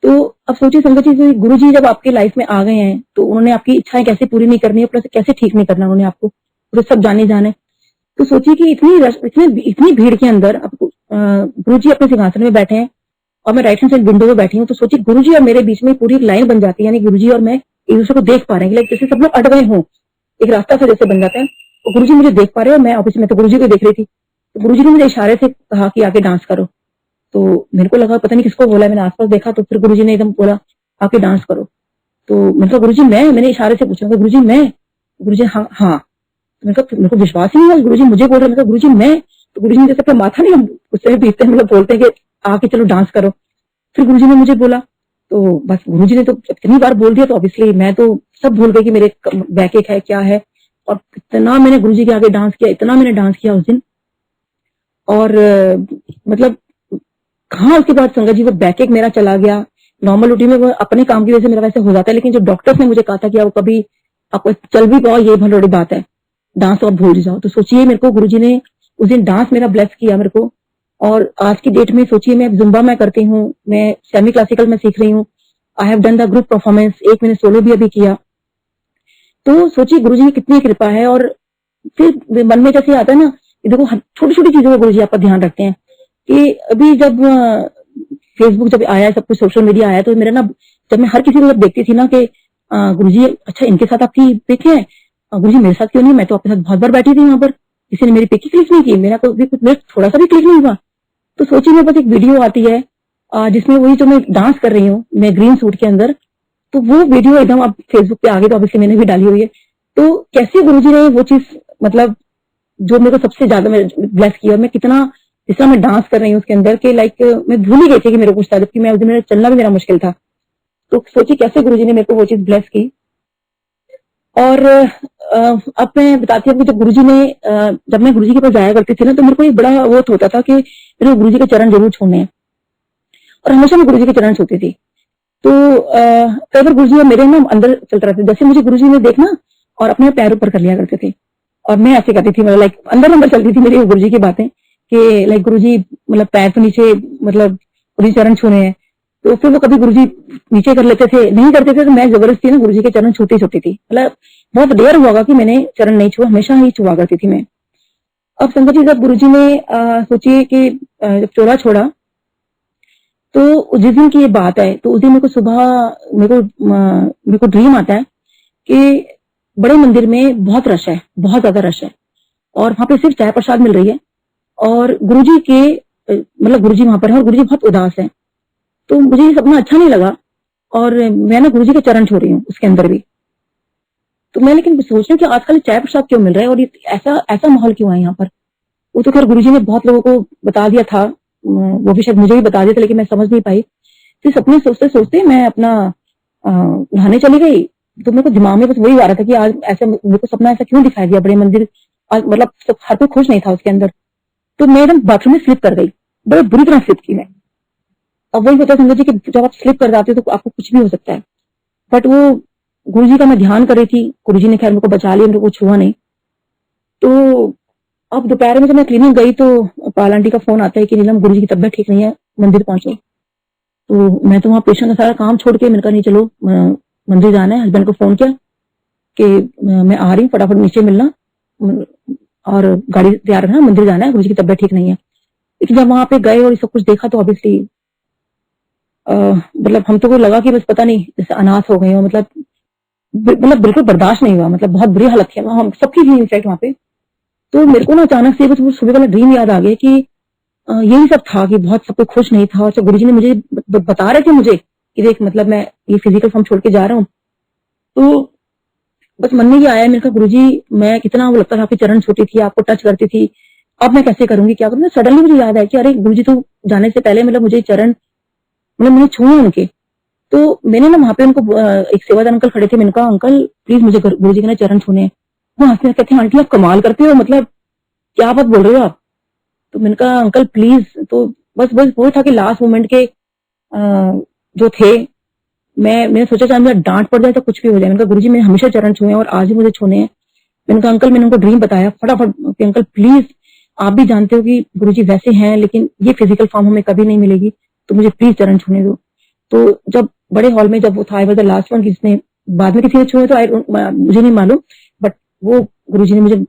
तो अब सोचिए संगत जी, गुरु जी जब आपके लाइफ में आ गए हैं तो उन्होंने आपकी इच्छाएं कैसे पूरी नहीं करनी है, प्लस कैसे ठीक नहीं करना उन्होंने आपको, तो सब जाने जाने। तो सोचिए कि इतनी भीड़ के अंदर गुरु जी अपने सिंहासन में बैठे हैं और मैं राइट हैंड साइड विंडो में बैठी हूँ। तो सोचिए गुरु जी और मेरे बीच में पूरी एक लाइन बन जाती है, यानी गुरु जी और मैं एक दूसरे को देख पा रहे हैं, लाइक जैसे सब लोग अट गए हों, एक रास्ता सा जैसे बन जाता है। तो गुरु जी मुझे देख पा रहे हैं और मैं ऑब्वियसली मैं तो गुरु जी को देख रही थी। तो गुरु जी ने मुझे इशारे से कहा कि आके डांस करो। तो मेरे को लगा पता नहीं किसको बोला, मैंने आसपास देखा तो फिर गुरुजी ने एकदम बोला आके डांस करो। तो मैंने कहा गुरुजी मैंने इशारे से पूछा गुरुजी मैं, गुरुजी हाँ हाँ। तो मेरे को विश्वास ही नहीं हुआ गुरुजी मुझे बोल रहे। मैं गुरुजी मैं, तो गुरुजी ने जैसे अपना माथा नहीं, हम उससे बीतते हैं मतलब बोलते हैं कि आके चलो डांस करो। फिर गुरुजी ने मुझे बोला, तो बस गुरुजी ने तो इतनी बार बोल दिया तो ऑब्वियसली मैं तो सब भूल गई कि मेरे बैक एक है क्या है। और इतना मैंने गुरुजी के आगे डांस किया, इतना मैंने डांस किया उस दिन। और मतलब हाँ, उसके बाद संगत जी वो बैक एक मेरा चला गया। नॉर्मल रूटीन में वो अपने काम की वजह से मेरा वैसे हो जाता है, लेकिन जो डॉक्टर्स ने मुझे कहा था कि आप कभी आपको चल भी पाओ ये बहुत बड़ी बात है, डांस तो आप भूल जाओ। तो सोचिए मेरे को गुरुजी ने उस दिन डांस मेरा ब्लेस किया मेरे को। और आज की डेट में सोचिए मैं जुम्बा मैं करती हूँ, मैं सेमी क्लासिकल में सीख रही हूँ। I have done the group performance, एक मैंने सोलो भी अभी किया। तो सोचिए गुरुजी की कितनी कृपा है। और फिर मन में जैसे आता है ना, देखो छोटी छोटी चीजों का गुरुजी आपका ध्यान रखते हैं। कि अभी जब फेसबुक जब आया, सब कुछ सोशल मीडिया आया, तो मेरा ना जब मैं हर किसी को जब देखती थी ना कि गुरुजी अच्छा इनके साथ आपकी पिक है, गुरुजी मेरे साथ क्यों नहीं, मैं तो आपके साथ बहुत बार बैठी थी वहां पर, किसी ने मेरी पिक ही क्लिक नहीं की, मेरा थोड़ा सा भी क्लिक नहीं हुआ। तो सोचिए मेरे पास एक वीडियो आती है जिसमें वही जो मैं डांस कर रही हूँ मैं ग्रीन सूट के अंदर, तो वो वीडियो एकदम अब फेसबुक पे आ गई, तो ऑब्वियसली मैंने भी डाली हुई है। तो कैसे गुरुजी ने वो चीज मतलब जो मेरे को सबसे ज्यादा ब्लेस किया, मैं कितना जिस तरह मैं डांस कर रही हूँ उसके अंदर के लाइक मैं भूल ही गई थी कि मेरे को कुछ था, जबकि मैं उस दिन मेरा चलना भी मेरा मुश्किल था। तो सोचिए कैसे गुरुजी ने मेरे को वो चीज ब्लेस की। और अब मैं बताती हूँ कि जब गुरुजी ने जब मैं गुरुजी के पास जाया करती थी ना, तो मेरे को एक बड़ा वो होता था कि मेरे को गुरुजी के चरण जरूर छूने हैं, और हमेशा मैं गुरुजी के चरण छूती थी। तो कई बार गुरुजी मेरे ना अंदर चलता रहता, जैसे मुझे गुरुजी ने देखना और अपने पैर ऊपर कर लिया करते थे, और मैं ऐसे करती थी, मतलब लाइक अंदर अंदर चलती थी मेरी गुरुजी की बातें कि लाइक गुरुजी मतलब पैर तो नीचे, मतलब गुरुजी चरण छूने हैं। तो फिर वो कभी गुरुजी नीचे कर लेते थे, नहीं करते थे, तो मैं जबरदस्ती ना गुरुजी के चरण छूती छूती थी। मतलब बहुत रेयर हुआ कि मैंने चरण नहीं छुआ, हमेशा ही छुआ करती थी मैं। अब संगत जी जब गुरुजी ने सोचिए कि जब चोला छोड़ा, तो जिस दिन की ये बात है, तो उस दिन मेरे को सुबह मेरे को ड्रीम आता है कि बड़े मंदिर में बहुत रश है, बहुत ज्यादा रश है, और वहां पे सिर्फ चाय प्रसाद मिल रही है, और गुरुजी के मतलब गुरुजी वहां पर है और गुरुजी बहुत उदास है। तो मुझे ये सपना अच्छा नहीं लगा, और मैं ना गुरुजी के चरण छू रही हूँ उसके अंदर भी। तो मैं लेकिन सोच रही हूँ कि आजकल चाय प्रसाद क्यों मिल रहा है और ये ऐसा ऐसा माहौल क्यों है यहाँ पर। वो तो खैर गुरुजी ने बहुत लोगों को बता दिया था, वो भी शायद मुझे भी बता दिया था, लेकिन मैं समझ नहीं पाई। फिर सपने सोचते सोचते मैं अपना नहाने चली गई। तो मेरे को दिमाग में बस वही आ रहा था कि आज ऐसा मेरे को सपना ऐसा क्यों दिखाई दिया, बड़े मंदिर मतलब हर कोई खुश नहीं था उसके अंदर। तो मैं एकदम बाथरूम में स्लिप कर गई, बड़ी बुरी तरह स्लिप की मैं। अब वही होता है संगत जी कि जब आप स्लिप कर जाते हो तो आपको कुछ भी हो सकता है। बट वो गुरुजी का मैं ध्यान कर रही थी, गुरुजी ने खैर मेरे को बचा लिया, मेरे को छुआ नहीं। तो अब दोपहर में जब मैं क्लिनिक गई तो पाल आंटी का फोन आता है कि नीलम गुरुजी की तबीयत ठीक नहीं है, मंदिर पहुंचो। तो मैं तो वहां पेशेंट का सारा काम छोड़ के मैंने कहा नहीं चलो मंदिर जाना है। हस्बैंड को फोन किया कि मैं आ रही हूँ, फटाफट नीचे मिलना और गाड़ी तैयार रखना, मंदिर जाना है, गुरुजी की तबीयत ठीक नहीं है। लेकिन जब वहां पे गए और सब कुछ देखा तो ऑब्वियसली मतलब हम तो को लगा कि बस पता नहीं जैसे अनाथ हो गए हो, मतलब बिल्कुल बर्दाश्त नहीं हुआ, मतलब बहुत बुरी हालत थी हम सबकी थी इनफैक्ट वहां पे। तो मेरे को ना अचानक से बस वो सुबह वाला ड्रीम याद आ गया कि यही सब था कि बहुत सब कुछ खुश नहीं था। और गुरुजी ने मुझे बता रहे थे मुझे कि देख मतलब मैं ये फिजिकल फॉर्म छोड़ के जा रहा हूँ। तो बस मन में ये आया, मेरे कहा गुरुजी मैं कितना वो लगता था आपके चरण छूती थी, आपको टच करती थी, अब मैं कैसे करूंगी, क्या करूंगी। सडनली मुझे याद आया कि अरे गुरुजी तो जाने से पहले मतलब मुझे चरण मतलब मैंने छुए उनके। तो मैंने ना वहां पे उनको एक सेवादार अंकल खड़े थे, मैंने कहा अंकल प्लीज मुझे गुरुजी के ना चरण छूने हैं। वो हंसने कहते हैं आंटी आप कमाल करते हो, मतलब क्या बात बोल रहे हो आप। तो मैंने कहा अंकल प्लीज। तो बस वो था कि लास्ट मोमेंट के जो थे, मैंने सोचा चाहे मुझे डांट पड़ जाए तो कुछ भी हो जाए। मैंने कहा गुरुजी मैंने हमेशा चरण छुए हैं और आज ही मुझे छूने हैं। मैंने कहा अंकल, मैंने उनको ड्रीम बताया फटाफट कि अंकल प्लीज आप भी जानते हो कि गुरुजी वैसे हैं, लेकिन ये फिजिकल फॉर्म हमें कभी नहीं मिलेगी, तो मुझे प्लीज चरण छूने दो। तो जब बड़े हॉल में जब वो था, I was the last one, जिसने बाद में किसी ने छुए तो मुझे नहीं मालूम, बट वो गुरुजी ने मुझे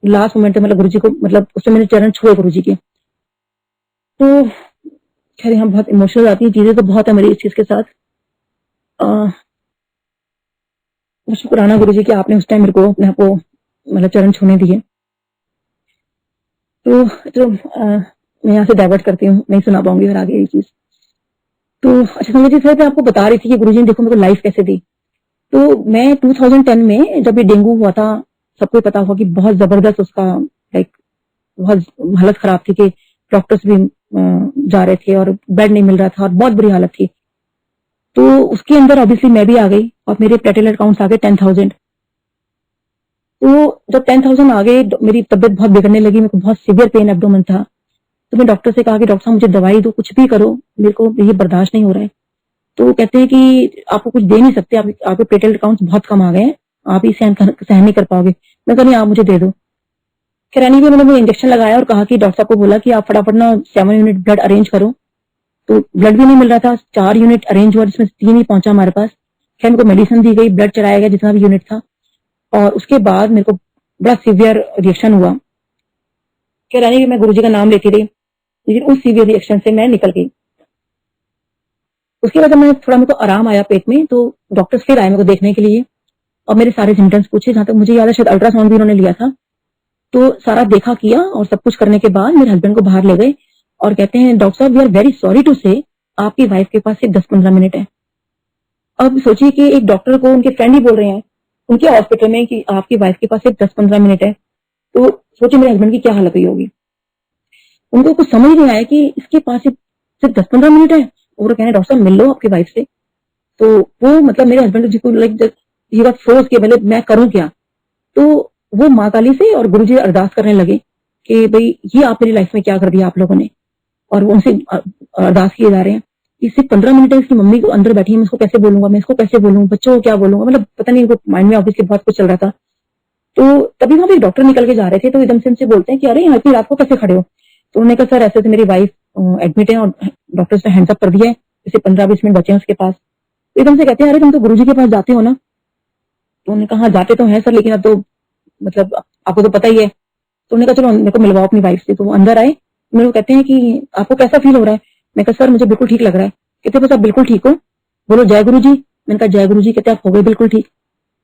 लास्ट मोमेंट में, मतलब गुरुजी को, मतलब उसमें मैंने चरण छुए गुरुजी के। तो खैर यहाँ बहुत इमोशनल आती है चीजें, तो बहुत है मेरी इस चीज के साथ। शुक्राना गुरुजी कि आपने उस टाइम मेरे को अपने आप को मतलब चरण छूने दिए। तो मैं यहाँ से डाइवर्ट करती हूँ, नहीं सुना पाऊंगी फिर आगे ये चीज। तो अच्छा संजय जी, सर मैं आपको बता रही थी कि गुरुजी ने देखो मेरे को लाइफ कैसे दी। तो मैं 2010 में जब ये डेंगू हुआ था, सबको पता हुआ कि बहुत जबरदस्त उसका लाइक बहुत हालत खराब थी कि डॉक्टर्स भी जा रहे थे और बेड नहीं मिल रहा था और बहुत बुरी हालत थी। तो उसके अंदर ऑब्वियसली मैं भी आ गई और मेरे प्लेटलेट काउंट्स आ गए 10,000। तो जब 10,000 आ गए, मेरी तबियत बहुत बिगड़ने लगी, मेरे को बहुत सीवियर पेन एब्डोमेन था। तो मैं डॉक्टर से कहा कि डॉक्टर साहब मुझे दवाई दो, कुछ भी करो, मेरे को ये बर्दाश्त नहीं हो रहा है। तो वो कहते हैं कि आपको कुछ दे नहीं सकते, आपके प्लेटलेट काउंट्स बहुत कम आ गए हैं, आप ही सहन नहीं कर पाओगे। मैं कहा नहीं, आप मुझे दे दो। खैर एनीवे उन्होंने मुझे इंजेक्शन लगाया और कहा कि डॉक्टर साहब को बोला कि आप फटाफट ना 7 यूनिट ब्लड अरेंज करो। तो ब्लड भी नहीं मिल रहा था, 4 यूनिट अरेंज हुआ जिसमें 3 ही पहुंचा हमारे पास। खैर मेरे को मेडिसिन दी गई, ब्लड चढ़ाया गया जितना भी यूनिट था, और उसके बाद मेरे को बड़ा सीवियर रिएक्शन हुआ। खैर एनीवे मैं गुरुजी का नाम लेती रही, लेकिन उस सीवियर रिएक्शन से मैं निकल गई। उसके बाद मैं थोड़ा मेरे को आराम आया पेट में, तो डॉक्टर्स फिर आए मेरे को देखने के लिए और मेरे सारे सिम्टम्स पूछे। जहां तक मुझे याद है शायद अल्ट्रासाउंड भी उन्होंने लिया था। तो सारा देखा किया और सब कुछ करने के बाद मेरे हस्बैंड को बाहर ले गए और कहते हैं डॉक्टर साहब we are very sorry to say आपकी वाइफ के पास सिर्फ 10-15 मिनट है। अब सोचिए कि एक डॉक्टर को उनके फ्रेंड ही बोल रहे हैं उनके हॉस्पिटल में कि आपकी वाइफ के पास सिर्फ 10-15 मिनट है। तो सोचिए मेरे हस्बैंड की क्या हालत हुई होगी। उनको कुछ समझ नहीं आया कि इसके पास सिर्फ 10-15 मिनट है और कहने डॉक्टर साहब मिल लो आपकी वाइफ से। तो वो मतलब मेरे हस्बैंड जिसको लाइक ही वाज फोर्स के मतलब मैं करूं क्या। तो वो माँ काली से और गुरुजी अरदास करने लगे कि भाई ये आप मेरी लाइफ में क्या कर दिया आप लोगों ने, और वो उनसे अरदास किए जा रहे हैं कि सिर्फ 15 मिनट है, इसकी मम्मी को अंदर बैठी है, मैं इसको कैसे बोलूंगा, मैं इसको कैसे बोलूंगा, बच्चों को क्या बोलूंगा, मतलब पता नहीं इनको माइंड में ऑब्वियसली बहुत कुछ चल रहा था। तो तभी वहां पे एक डॉक्टर निकल के जा रहे थे, तो एकदम से उनसे बोलते हैं कि अरे यहाँ इतनी रात को कैसे खड़े हो। तो उन्होंने कहा सर ऐसे तो मेरी वाइफ एडमिट है और डॉक्टर्स ने हैंड्स अप कर दिया है, जैसे 15-20 मिनट बचे हैं उसके पास। तो एकदम से कहते हैं अरे तुम तो गुरुजी के पास जाते हो ना। तो उन्होंने कहा जाते तो हैं सर, लेकिन अब तो मतलब आपको तो पता ही है। तो उन्होंने कहा चलो मेरे को मिलवाओ अपनी वाइफ से। तो वो अंदर आए, मेरे को कहते हैं कि आपको कैसा फील हो रहा है। मैं कहा सर मुझे बिल्कुल ठीक लग रहा है। कहते बस आप बिल्कुल ठीक हो, बोलो जय गुरु जी। मैंने कहा जय गुरु जी। कहते आप हो गए बिल्कुल ठीक।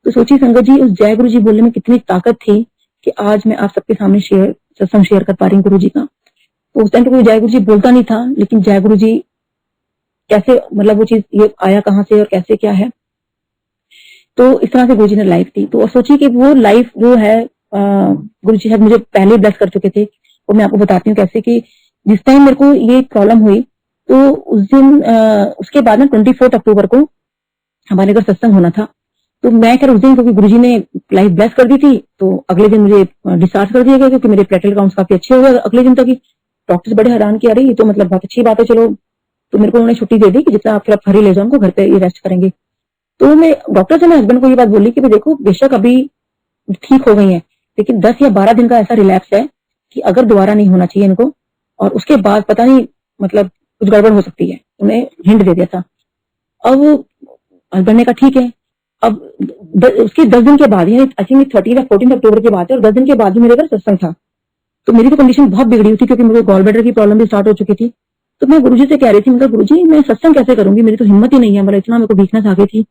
तो सोचिए संगत जी उस जय गुरु जी बोलने में कितनी ताकत थी कि आज मैं आप सबके सामने सत्संग शेयर कर पा रही हूँ गुरु जी का। तो उस टाइम तो कोई जय गुरु जी बोलता नहीं था, लेकिन जय गुरु जी कैसे मतलब वो चीज ये आया कहाँ से और कैसे क्या है। तो इस तरह से गुरु जी ने लाइफ दी। तो सोचिए कि वो लाइफ वो है गुरु जी शायद मुझे पहले ब्लेस कर चुके थे। वो मैं आपको बताती हूँ कैसे कि जिस टाइम मेरे को ये प्रॉब्लम हुई, तो उस दिन उसके बाद ना 24 अक्टूबर को हमारे घर सत्संग होना था। तो मैं खैर उस दिन क्योंकि गुरुजी ने लाइफ ब्लेस कर दी थी, तो अगले दिन मुझे डिस्चार्ज कर दिया गया क्योंकि मेरे प्लेटलेट काउंट्स काफी अच्छे हो गए अगले दिन तक ही। डॉक्टर्स बड़े हैरान किया, अरे ये तो मतलब बहुत अच्छी बात है, चलो। तो मेरे को उन्होंने छुट्टी दे दी कि जितना आप फिर आप घर ही ले जाओ, उनको घर पे ये रेस्ट करेंगे। तो मैं डॉक्टर से मेरे हस्बैंड को ये बात बोली कि भाई देखो बेशक अभी ठीक हो गई है, लेकिन 10 या 12 दिन का ऐसा रिलैप्स है कि अगर दोबारा नहीं होना चाहिए इनको, और उसके बाद पता नहीं मतलब कुछ गड़बड़ हो सकती है। उन्हें हिंट दे दिया था। अब हस्बैंड ने कहा ठीक है। अब उसके 10 दिन के बाद, यानी आई थिंक 13 या 14 अक्टूबर की बात है, और 10 दिन के बाद ही मेरे घर सत्संग था। तो मेरी तो कंडीशन बहुत बिगड़ी हुई थी क्योंकि मेरे गॉल ब्लैडर की प्रॉब्लम भी स्टार्ट हो चुकी थी। तो मैं गुरुजी से कह रही थी, मतलब गुरुजी मैं सत्संग कैसे करूंगी, मेरी तो हिम्मत ही नहीं है, मतलब इतना मेरे को वीकनेस आ गई थी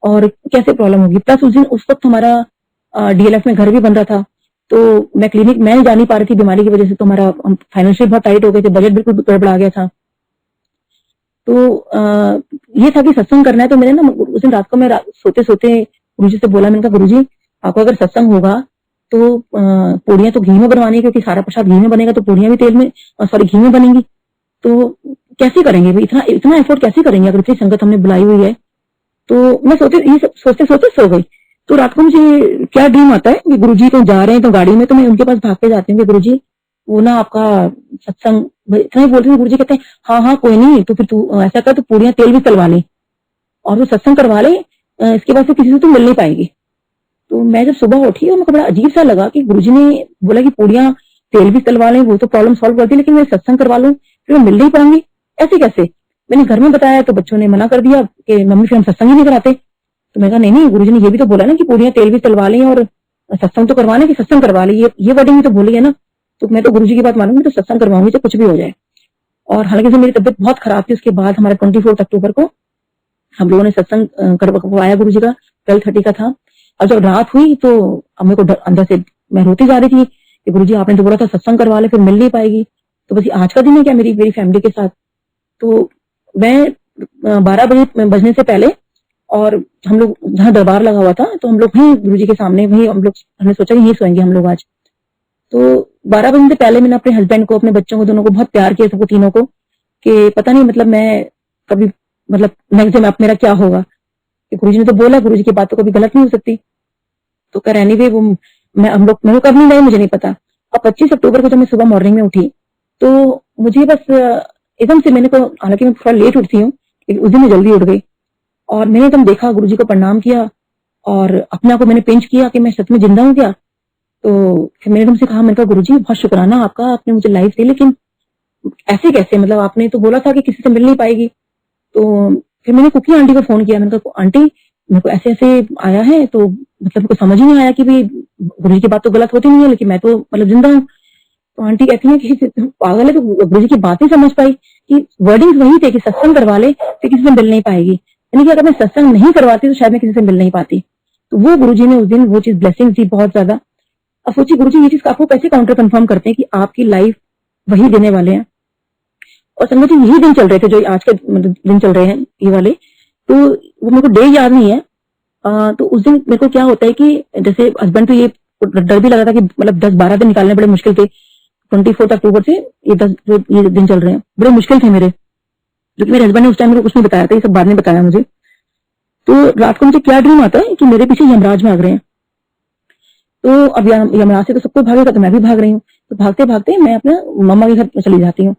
और कैसे प्रॉब्लम होगी। प्लस उस दिन उस वक्त हमारा डीएलएफ में घर भी बन रहा था, तो मैं क्लिनिक मैं जा नहीं पा रही थी बीमारी की वजह से। तो हमारा फाइनेंशियल बहुत टाइट हो गए थे, बजट बिल्कुल गड़बड़ा गया था। तो ये था कि सत्संग करना है। तो मैंने ना उस दिन रात को मैं सोते सोते गुरुजी से बोला, मैंने कहा गुरुजी आपको अगर सत्संग होगा तो पूड़ियां तो घी में बनवानी है, क्योंकि सारा प्रसाद घी में बनेगा, तो पूड़ियां भी तेल में सॉरी घी में बनेंगी। तो कैसे करेंगे भाई, इतना इतना एफर्ट कैसे करेंगे अगर इतनी संगत हमने बुलाई हुई है। तो मैं सोचते सोचते सो गई। तो रात को मुझे क्या ड्रीम आता है कि गुरुजी कहीं जा रहे हैं तो गाड़ी में, तो मैं उनके पास भाग के जाती हूँ कि गुरुजी वो ना आपका सत्संग इतना ही बोल रही हूँ। गुरुजी कहते हैं हाँ हाँ कोई नहीं, तो फिर तू ऐसा कर, तो पूड़ियां तेल भी तलवा ले और वो सत्संग करवा ले, इसके बाद से किसी से तू मिल नहीं पाएगी। तो मैं जब सुबह उठी और मुझे बड़ा अजीब सा लगा कि गुरुजी ने बोला कि पूड़ियां तेल भी तलवा लें, वो तो प्रॉब्लम सॉल्व करती है, लेकिन मैं सत्संग करवा लूं फिर मैं मिल नहीं पाऊंगी, ऐसे कैसे? मैंने घर में बताया तो बच्चों ने मना कर दिया कि मम्मी फिर हम सत्संग ही नहीं कराते। तो मैं कहा नहीं नहीं, गुरुजी ने ये भी तो बोला ना कि पूड़ियां तेल भी तलवा लें और सत्संग तो करवाने की सत्संग करवा ली, ये वर्डिंग भी तो बोली है ना। तो मैं तो गुरुजी की बात मानूंगी, तो सत्संग करवाऊंगी चाहे कुछ भी हो जाए। और हालांकि जब मेरी तबीयत बहुत खराब थी उसके बाद हमारे 24 अक्टूबर को हम लोगों ने सत्संग करवाया गुरुजी का, 12:30 का था। और जब रात हुई तो अब मेरे को अंदर से मैं रोती जा रही थी कि गुरुजी आपने तो बोला था सत्संग करवा ले, फिर मिल नहीं पाएगी, तो बस आज का दिन है क्या मेरी मेरी फैमिली के साथ। तो मैं 12 बजे बजने से पहले, और हम लोग जहाँ दरबार लगा हुआ था तो हम लोग वहीं गुरुजी के सामने वहीं हमने सोचा कि यहीं सोएंगे हम लोग आज। तो 12 बजने से पहले मैंने अपने हस्बैंड को, अपने बच्चों को, दोनों को बहुत प्यार किया, सबको तीनों को, कि पता नहीं मतलब मैं कभी मतलब नेक्स्ट डे मेरा क्या होगा, कि गुरुजी ने तो बोला, गुरुजी की बात तो कभी गलत नहीं हो सकती। तो कर एनीवे वो मैं हम लोग मेरे को कब नींद आई मुझे नहीं पता। अब 25 अक्टूबर को जब मैं सुबह मॉर्निंग में उठी तो मुझे बस एकदम से मैंने को, हालांकि मैं थोड़ा लेट उठती हूँ लेकिन उस दिन मैं जल्दी उठ गई, और मैंने एकदम देखा, गुरुजी को प्रणाम किया और अपने आप को मैंने पिंच किया कि मैं सच में जिंदा हूँ क्या। तो फिर मैंने तुमसे कहा, मैंने कहा गुरुजी बहुत शुक्राना आपका, आपने मुझे लाइफ दी, लेकिन ऐसे कैसे, मतलब आपने तो बोला था कि किसी से मिल नहीं पाएगी। तो फिर मैंने कुकी आंटी को फोन किया, मैंने कहा आंटी मेरे को ऐसे ऐसे आया है, तो मतलब मेरे को समझ ही नहीं आया कि भाई गुरुजी की बात तो गलत होती नहीं है लेकिन मैं तो मतलब जिंदा हूँ। तो आंटी कहती है कि पागल है, तो गुरुजी की बात नहीं समझ पाई कि वर्डिंग वही थे कि सत्संग करवा ले तो किसी से मिल नहीं पाएगी, यानी कि अगर मैं सत्संग नहीं करवाती तो शायद मैं किसी से मिल नहीं पाती। तो वो गुरुजी ने उस दिन वो चीज ब्लेसिंग दी बहुत ज्यादा। अब सोचिए गुरुजी ये चीज आपको कैसे काउंटर कंफर्म करते हैं कि आपकी लाइफ वही देने वाले हैं। और संगत जी यही दिन चल रहे थे जो आज के मतलब दिन चल रहे हैं ये वाले, तो वो मेरे को डे याद नहीं है। तो उस दिन मेरे को क्या होता है कि जैसे हस्बैंड, तो ये डर भी लगा था कि मतलब 10-12 दिन निकालने बड़े मुश्किल थे, 24 अक्टूबर से ये 10 जो ये दिन चल रहे हैं बड़े मुश्किल थे मेरे, जो कि मेरे हस्बैंड ने उस टाइम मेरे को कुछ नहीं बताया था, ये सब बाद में बताया मुझे। तो रात को मुझे क्या ड्रीम आता है कि मेरे पीछे यमराज भाग रहे हैं। तो अब यमराज से तो सबको भागेगा, तो मैं भी भाग रही हूँ। तो भागते भागते मैं अपना मम्मा के घर चली जाती हूँ।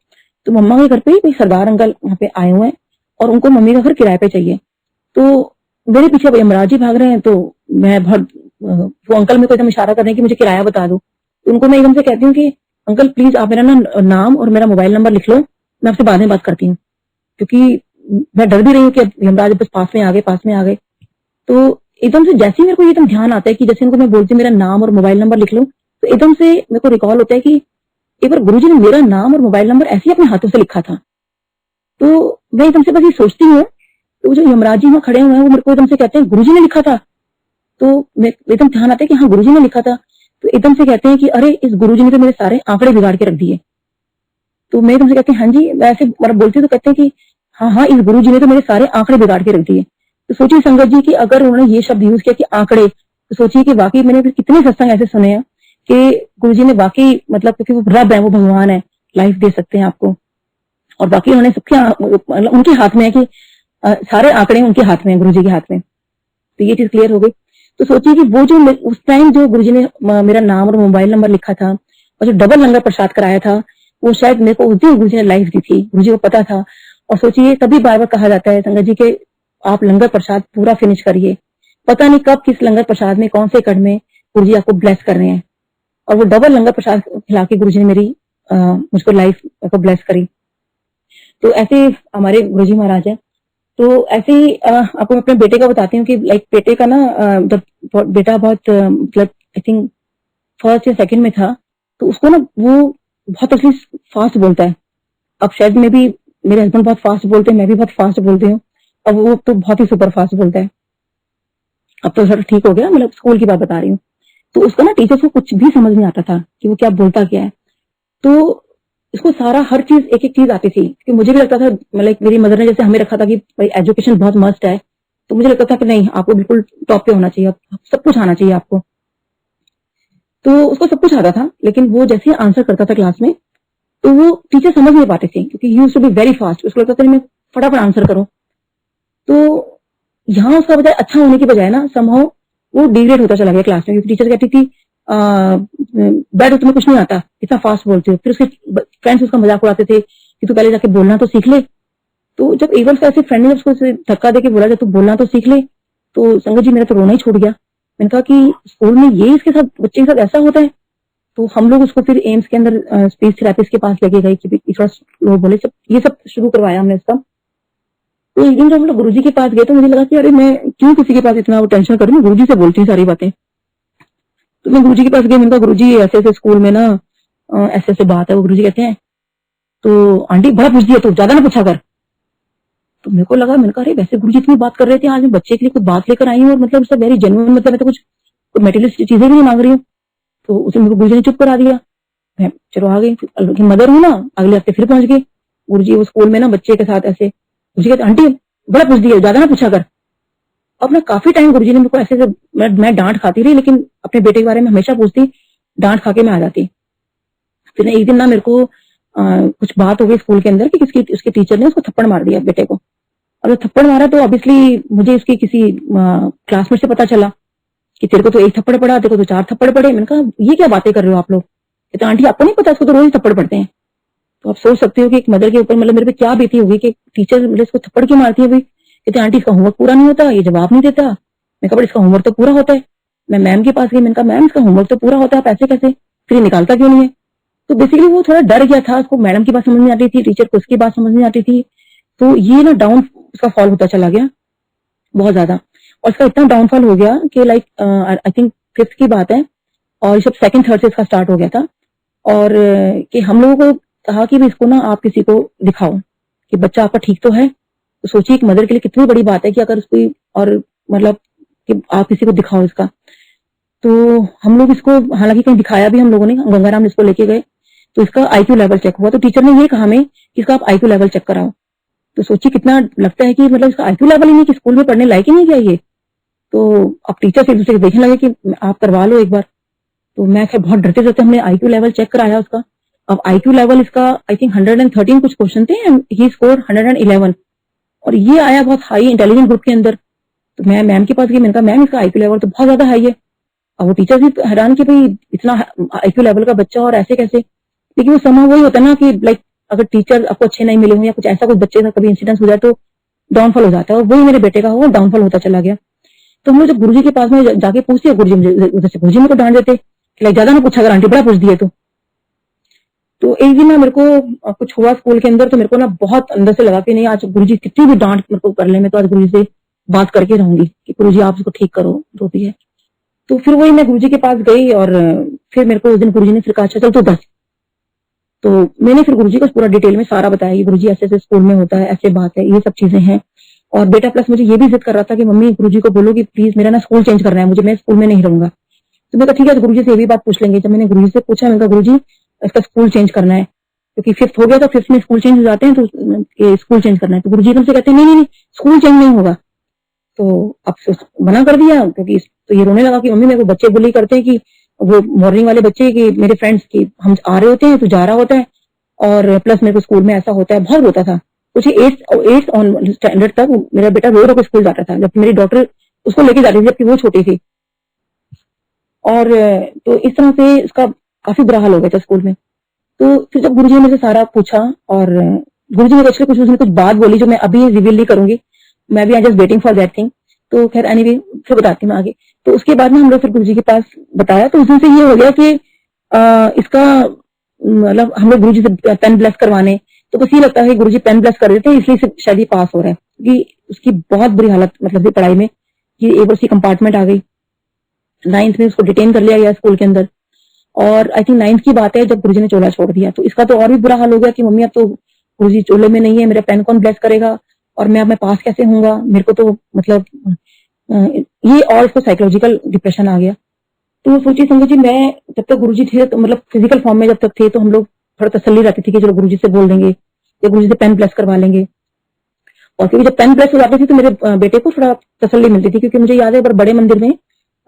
तो मम्मा के घर पे कोई सरदार अंकल यहाँ पे आए हुए हैं और उनको मम्मी का घर किराए पे चाहिए। तो मेरे पीछे यमराज जी भाग रहे हैं, तो मैं बहुत वो अंकल मेरे को एकदम इशारा कर रहे हैं कि मुझे किराया बता दो। तो उनको मैं एकदम से कहती हूँ कि अंकल प्लीज आप मेरा नाम और मेरा मोबाइल नंबर लिख लो, मैं आपसे बाद में बात करती हूँ, क्योंकि मैं डर भी रही हूँ कि यमराज बस पास में आ गए। तो एकदम से जैसे ही मेरे को एकदम ध्यान आता है कि जैसे उनको मैं बोलती हूँ मेरा नाम और मोबाइल नंबर लिख लो, तो एकदम से मेरे को रिकॉल होता है कि एक बार गुरुजी ने मेरा नाम और मोबाइल नंबर ऐसे ही अपने हाथों से लिखा था। तो मैं एकदम से बस ये सोचती हूँ, तो जो यमराज जी वहां खड़े हुए हैं वो मेरे को एकदम से कहते हैं गुरुजी ने लिखा था। तो मैं एकदम ध्यान आता है कि हाँ गुरुजी ने लिखा था। तो एकदम से कहते हैं कि अरे इस गुरुजी ने तो मेरे सारे आंकड़े बिगाड़ के रख दिए। तो मैं एकदम से कहती हूँ हाँ जी, मैं ऐसे मतलब बोलती हूँ, तो कहते हैं कि हाँ हाँ इस गुरुजी ने तो मेरे सारे आंकड़े बिगाड़ के रख दिए। तो सोचिए संगत जी कि अगर उन्होंने ये शब्द यूज किया कि आंकड़े, तो सोचिए कि वाकई मैंने कितने सत्संग ऐसे सुने हैं कि गुरुजी ने वाकई मतलब, क्योंकि वो रब है, वो भगवान है, लाइफ दे सकते हैं आपको, और बाकी उन्होंने सबके मतलब उनके हाथ में है कि सारे आंकड़े उनके हाथ में है, गुरुजी के हाथ में। तो ये चीज क्लियर हो गई। तो सोचिए कि वो जो उस टाइम जो गुरुजी ने मेरा नाम और मोबाइल नंबर लिखा था और जो डबल लंगर प्रसाद कराया था, वो शायद मेरे को उस दिन गुरुजी ने लाइफ दी थी, गुरुजी को पता था। और सोचिए तभी बार बार कहा जाता है संगत जी के आप लंगर प्रसाद पूरा फिनिश करिए, पता नहीं कब किस लंगर प्रसाद में कौन से कड़ में गुरुजी आपको ब्लेस कर रहे हैं। और वो डबल लंगर प्रसाद खिला के गुरुजी ने मेरी मुझको लाइफ को ब्लेस करी। तो ऐसे हमारे गुरुजी महाराज है। तो ऐसे ही आपको मैं अपने बेटे का बताती हूँ कि लाइक बेटे का ना जब बेटा बहुत मतलब आई थिंक फर्स्ट या सेकंड में था, तो उसको ना वो बहुत असली फास्ट बोलता है। अब शायद में भी मेरे हस्बैंड बहुत फास्ट बोलते हैं, मैं भी बहुत फास्ट बोलती हूँ। अब वो तो बहुत ही सुपर फास्ट बोलता है। अब तो थोड़ा ठीक हो गया, मतलब स्कूल की बात बता रही हूँ। तो उसका ना टीचर को कुछ भी समझ नहीं आता था कि वो क्या बोलता क्या है। तो इसको सारा हर चीज एक एक चीज आती थी, कि मुझे भी लगता था मतलब मेरी मदर ने जैसे हमें रखा था कि भाई एजुकेशन बहुत मस्ट है, तो मुझे लगता था कि नहीं आपको बिल्कुल टॉप पे होना चाहिए, सब कुछ आना चाहिए आपको। तो उसको सब कुछ आता था, लेकिन वो जैसे आंसर करता था क्लास में तो वो टीचर समझ नहीं पाते थे, क्योंकि use to be very fast. उसको लगता था मैं फटाफट आंसर करूं। तो यहाँ उसका बजाय अच्छा होने की बजाय ना समहाउ वो डिग्रेड होता चला गया क्लास में, क्योंकि टीचर कहती थी बैठ तुम्हें कुछ नहीं आता, इतना फास्ट बोलती हो। फिर उसके फ्रेंड्स उसका मजाक उड़ाते थे कि तू पहले जाके बोलना तो सीख ले। तो जब एक बार ऐसे फ्रेंड ने उसको धक्का देके बोला जब तू बोलना तो सीख ले, तो संगत जी मेरा तो रोना ही छूट गया। मैंने कहा कि स्कूल में ये इसके साथ बच्चे के साथ ऐसा होता है। तो हम लोग उसको फिर एम्स के अंदर स्पीच थेरेपिस्ट के पास लेके गए कि थोड़ा लोग बोले, सब ये सब शुरू करवाया हमने इसका। तो एक दिन जब हम लोग गुरुजी के पास गए तो मुझे लगा कि अरे मैं क्यों किसी के पास इतना टेंशन करूँ, गुरुजी से बोलती हूँ सारी बातें। तो मैं गुरुजी के पास गई, मैंने कहा गुरुजी ऐसे ऐसे स्कूल में ना ऐसे ऐसे बात है। वो गुरुजी कहते हैं तो आंटी बड़ा पूछ दिया, तो ज्यादा ना पूछा कर। तो मेरे को लगा, मैंने कहा अरे वैसे गुरुजी इतनी बात कर रहे थे, आज मैं बच्चे के लिए कुछ बात लेकर आई हूँ और मतलब सब वेरी जेन्युइन, मतलब मैं तो कुछ मेटेरियलिस्टिक चीजें भी नहीं मांग रही हूँ। तो उसे मेरे को गुरुजी ने चुप करा दिया। मैं चलो आ गई, मदर हूँ ना, अगले हफ्ते फिर पहुंच गई। गुरुजी वो स्कूल में ना बच्चे के साथ ऐसे, गुरुजी कहते आंटी बड़ा पूछ दिया, ज्यादा ना पूछा कर। अब ना काफी टाइम गुरुजी ने मेरे को ऐसे मैं डांट खाती रही, लेकिन अपने बेटे के बारे में हमेशा पूछती, डांट खा के मैं आ जाती। फिर एक दिन ना मेरे को कुछ बात हो गई स्कूल के अंदर कि उसके टीचर ने उसको थप्पड़ मार दिया बेटे को। अब जब थप्पड़ मारा तो ऑब्वियसली मुझे उसके किसी क्लासमेट से पता चला कि तेरे को तो एक थप्पड़ पड़ा, तेरे को तो 4 थप्पड़ पड़े। मैंने कहा ये क्या बातें कर रहे हो आप लोग? कहते आंटी आपको नहीं पता, उसको तो रोज ही थप्पड़ पड़ते हैं। तो आप सोच सकते हो कि एक मदर के ऊपर मतलब मेरे पे क्या बीती होगी कि टीचर मतलब इसको थप्पड़ क्यों मारती है भाई। कहते आंटी इसका होमवर्क पूरा नहीं होता, ये जवाब नहीं देता। मैं कहा इसका होमवर्क तो पूरा होता है। मैं मैम के पास गई, मैंने कहा मैम इसका होमवर्क तो पूरा होता है, आप ऐसे कैसे, फिर निकालता क्यों नहीं है? तो बेसिकली वो थोड़ा डर गया था, उसको मैडम की बात समझ नहीं आती थी, टीचर को उसकी बात समझ नहीं आती थी। तो ये ना डाउन उसका फॉल होता चला गया बहुत ज्यादा, और इसका इतना डाउनफॉल हो गया कि लाइक आई थिंक 5th की बात है, और सब 2nd 3rd से इसका स्टार्ट हो गया था। और कि हम लोगों को कहा कि भी इसको ना आप किसी को दिखाओ कि बच्चा आपका ठीक तो है। तो सोचिए एक मदर के लिए कितनी बड़ी बात है कि अगर उसको, और मतलब कि आप किसी को दिखाओ इसका। तो हम लोग इसको हालांकि कहीं दिखाया भी हम लोगों ने, गंगाराम इसको लेके गए तो इसका आईक्यू लेवल चेक हुआ। तो टीचर ने ये कहा हमें कि इसका आप आईक्यू लेवल चेक कराओ। तो सोचिए कितना लगता है कि मतलब इसका आईक्यू लेवल ही नहीं, कि स्कूल में पढ़ने लायक ही नहीं क्या ये। तो अब टीचर से एक दूसरे को देखने लगे कि आप करवा लो एक बार। तो मैं खैर बहुत डरते डरते हमने आईक्यू लेवल चेक कराया उसका। अब आईक्यू लेवल इसका आई थिंक 113 कुछ क्वेश्चन थे एंड ही स्कोर 111, और ये आया बहुत हाई इंटेलिजेंट ग्रुप के अंदर। तो मैं मैम के पास गई, मैंने कहा मैम इसका आईक्यू लेवल तो बहुत ज्यादा हाई है। अब वो टीचर भी हैरान कि भाई इतना आईक्यू लेवल का बच्चा और ऐसे कैसे। लेकिन वो समय वही होता है ना कि लाइक अगर टीचर आपको अच्छे नहीं मिले हो या कुछ ऐसा कुछ बच्चे का कभी इंसिडेंस हो जाए तो डाउनफॉल हो जाता है, और वही मेरे बेटे का हुआ, डाउनफॉल होता चला गया। तो हम लोग जब गुरुजी के पास में जाके पूछते, गुरुजी उधर से गुरुजी मेरे को डांट देते कि लाइक ज्यादा ना पूछा अगर आंटी बड़ा पूछ दिए तो एक दिन ना मेरे को कुछ हुआ स्कूल के अंदर, तो मेरे को ना बहुत अंदर से लगा कि नहीं आज गुरुजी कितनी भी डांट मेरे को कर ले, मैं तो आज गुरुजी से बात करके रहूंगी कि गुरुजी आप उसको ठीक करो जो भी है। तो फिर वही मैं गुरुजी के पास गई, और फिर मेरे को उस दिन गुरुजी ने फिर कहा अच्छा चल तो 10। तो मैंने फिर गुरुजी को पूरा डिटेल में सारा बताया कि गुरुजी ऐसे ऐसे स्कूल में होता है, ऐसे बात है, ये सब चीजें हैं। और बेटा प्लस मुझे ये भी जिद कर रहा था कि मम्मी गुरुजी को बोलो कि प्लीज मेरा ना स्कूल चेंज करना है, मुझे मैं स्कूल में नहीं रहूंगा। तो मैं कहा ठीक है, गुरुजी से ये भी बात पूछ लेंगे। जब मैंने गुरुजी से पूछा, मैंने कहा गुरुजी इसका स्कूल चेंज करना है, क्योंकि 5th हो गया तो 5th में स्कूल चेंज हो जाते हैं, तो स्कूल चेंज करना है। तो गुरुजी से कहते हैं नहीं नहीं नहीं स्कूल चेंज नहीं होगा। तो अब मना कर दिया, क्योंकि तो ये रोने लगा कि मम्मी मेरे को बच्चे बुली करते हैं कि वो मॉर्निंग वाले बच्चे कि मेरे फ्रेंड्स की हम आ रहे होते हैं तो जा रहा होता है, और प्लस मेरे को स्कूल में ऐसा होता है। बहुत रोता था कुछ 8th ऑन स्टैंडर्ड तक मेरा बेटा रो रो के स्कूल जाता था, जबकि मेरी डॉक्टर उसको लेके जाती थी जबकि वो छोटी थी। और तो इस तरह से इसका काफी बुरा हाल हो गया था स्कूल में। तो फिर जब गुरुजी ने मुझे सारा पूछा, और गुरुजी ने एक्चुअली कुछ उसने कुछ बात बोली जो मैं अभी रिवील नहीं करूंगी, मैं भी I just waiting for that thing. तो खैर एनीवे फिर बताती हूँ मैं आगे। तो उसके बाद में हम लोग फिर गुरुजी के पास बताया, तो उसमें से ये हो गया कि इसका मतलब हम लोग गुरुजी से पेन ब्लेस करवाने, तो बस ये लगता है कि गुरुजी पेन ब्लेस कर देते हैं इसलिए शायद ये पास हो रहा है, क्योंकि उसकी बहुत बुरी हालत मतलब पढ़ाई में कि एक बार उसकी कंपार्टमेंट आ गई। 9th में उसको डिटेन कर लिया गया स्कूल के अंदर, और आई थिंक 9th की बात है जब गुरुजी ने चोला छोड़ दिया। तो इसका तो और भी बुरा हाल हो गया कि मम्मी अब तो गुरुजी चोले में नहीं है, मेरा पेन कौन ब्लेस करेगा, और मैं अब मैं पास कैसे होऊंगा, मेरे को तो मतलब ये, और इसको साइकोलॉजिकल डिप्रेशन आ गया। तो सोचिए समझिए मैं जब तक गुरुजी थे तो मतलब फिजिकल फॉर्म में जब तक थे तो हम लोग थोड़ा तसल्ली रहती थी कि चलो गुरुजी से बोल देंगे या गुरुजी से पेन ब्लेस करवा लेंगे। और क्योंकि जब पेन ब्लेस हो जाती थी तो मेरे बेटे को थोड़ा तसल्ली मिलती थी, क्योंकि मुझे याद है बड़े मंदिर में